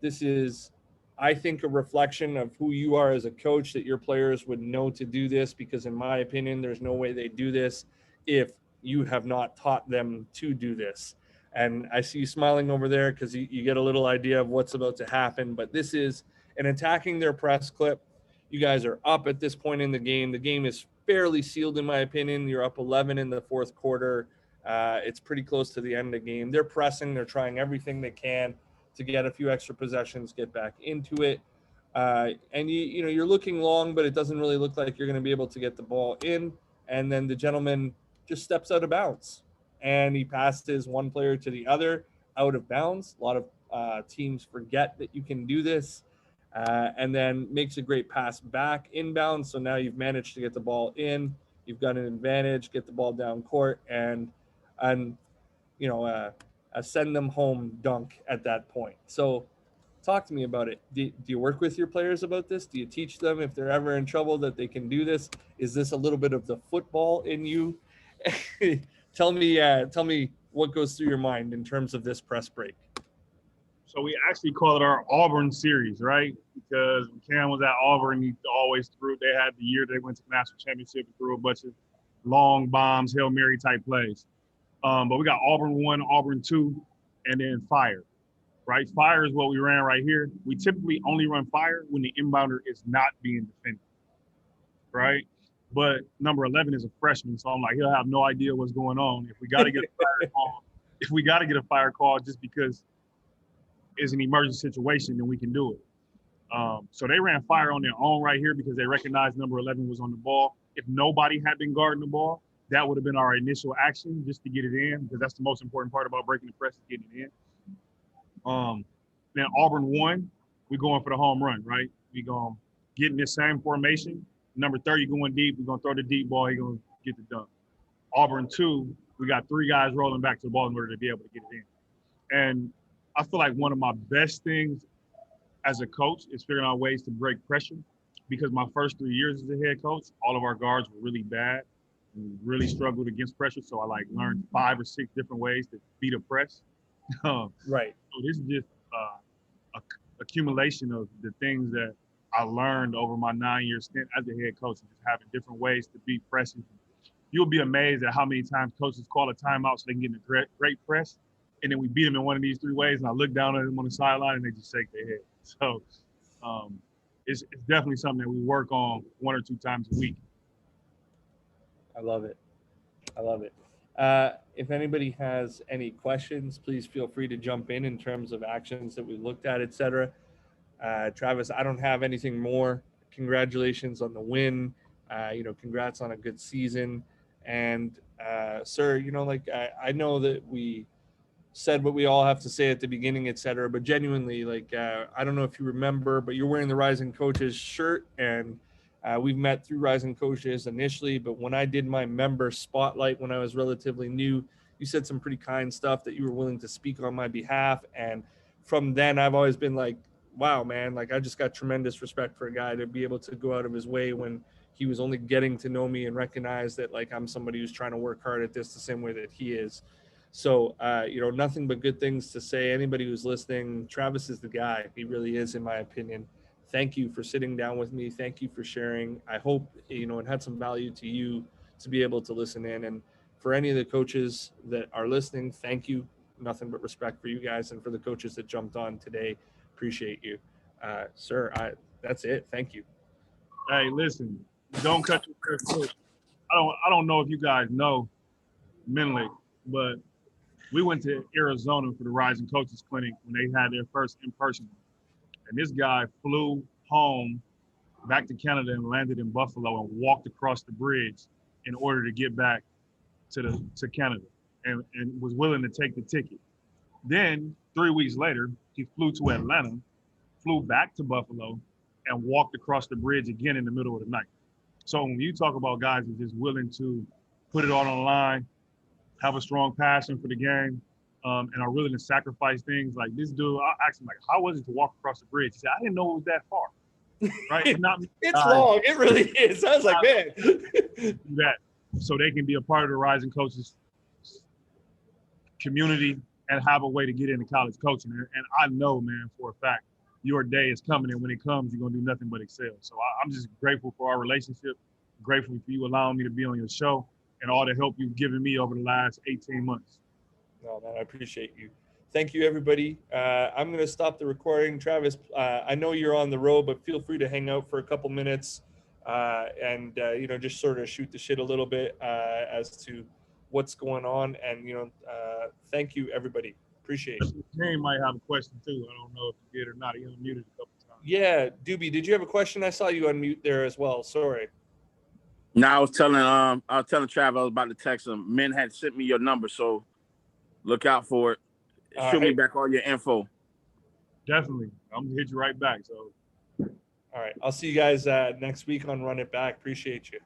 This is, I think, a reflection of who you are as a coach, that your players would know to do this, because in my opinion, there's no way they do this if you have not taught them to do this. And I see you smiling over there because you get a little idea of what's about to happen. But this is an attacking their press clip. You guys are up at this point in the game. The game is fairly sealed, in my opinion. You're up 11 in the fourth quarter. It's pretty close to the end of the game. They're pressing. They're trying everything they can to get a few extra possessions, get back into it. And you're looking long, but it doesn't really look like you're going to be able to get the ball in. And then the gentleman just steps out of bounds, and he passes one player to the other out of bounds. A lot of teams forget that you can do this, and then makes a great pass back inbound. So now you've managed to get the ball in. You've got an advantage, get the ball down court, and a send them home dunk at that point. So talk to me about it. Do you work with your players about this? Do you teach them if they're ever in trouble that they can do this? Is this a little bit of the football in you? Tell me what goes through your mind in terms of this press break. So we actually call it our Auburn series, right? Because when Cam was at Auburn, he always threw. They had the year they went to the national championship and threw a bunch of long bombs, Hail Mary type plays. But we got Auburn 1, Auburn 2, and then fire, right? Fire is what we ran right here. We typically only run fire when the inbounder is not being defended, right? But number 11 is a freshman, so I'm like, he'll have no idea what's going on. If we got to get a fire call, just because it's an emergency situation, then we can do it. So they ran fire on their own right here because they recognized number 11 was on the ball. If nobody had been guarding the ball, that would have been our initial action just to get it in, because that's the most important part about breaking the press is getting it in. Then Auburn 1, we're going for the home run, right? We're going to get in this same formation. Number 30 going deep. We're going to throw the deep ball. He's going to get the dunk. Auburn 2, we got 3 guys rolling back to the ball in order to be able to get it in. And I feel like one of my best things as a coach is figuring out ways to break pressure, because my first 3 years as a head coach, all of our guards were really bad and really struggled against pressure. So I learned 5 or 6 different ways to beat a press. Right. So this is just accumulation of the things that I learned over my 9-year stint as a head coach, and just having different ways to beat presses. You'll be amazed at how many times coaches call a timeout so they can get in a great press, and then we beat them in one of these 3 ways, and I look down at them on the sideline and they just shake their head. So it's definitely something that we work on 1 or 2 times a week. I love it. If anybody has any questions, please feel free to jump in terms of actions that we looked at, etc. Travis, I don't have anything more. Congratulations on the win. Congrats on a good season. And sir, I know that we said what we all have to say at the beginning, etc. But genuinely, I don't know if you remember, but you're wearing the Rising Coaches shirt, and we've met through Rising Coaches initially. But when I did my member spotlight when I was relatively new, you said some pretty kind stuff that you were willing to speak on my behalf. And from then, I've always been like, wow, man, I just got tremendous respect for a guy to be able to go out of his way when he was only getting to know me and recognize that like I'm somebody who's trying to work hard at this the same way that he is. So, nothing but good things to say. Anybody who's listening, Travis is the guy. He really is, in my opinion. Thank you for sitting down with me. Thank you for sharing. I hope, it had some value to you to be able to listen in. And for any of the coaches that are listening, thank you. Nothing but respect for you guys. And for the coaches that jumped on today, appreciate you. Sir, that's it. Thank you. Hey, listen, don't cut your first foot. I don't know if you guys know mentally, but we went to Arizona for the Rising Coaches Clinic when they had their first in-person. And this guy flew home back to Canada and landed in Buffalo and walked across the bridge in order to get back to Canada and was willing to take the ticket. Then 3 weeks later, he flew to Atlanta, flew back to Buffalo, and walked across the bridge again in the middle of the night. So when you talk about guys who are just willing to put it all on the line, have a strong passion for the game, and are willing to sacrifice things, like this dude, I asked him, like, how was it to walk across the bridge? He said, I didn't know it was that far. Right? It's long. It really is. I was like, man. That so they can be a part of the Rising Coaches community and have a way to get into college coaching. And I know, man, for a fact, your day is coming, and when it comes, you're gonna do nothing but excel. So I'm just grateful for our relationship, grateful for you allowing me to be on your show, and all the help you've given me over the last 18 months. No, man, I appreciate you. Thank you, everybody. I'm going to stop the recording. Travis, I know you're on the road, but feel free to hang out for a couple minutes and just sort of shoot the shit a little bit as to what's going on. And, thank you, everybody. Appreciate it. Jane might have a question, too. I don't know if you did or not. He unmuted a couple times. Yeah, Doobie, did you have a question? I saw you unmute there as well. Sorry. No, I was telling Trav I was about to text him. Men had sent me your number, so look out for it. Shoot me back all your info. Definitely. I'm gonna hit you right back. So all right. I'll see you guys next week on Run It Back. Appreciate you.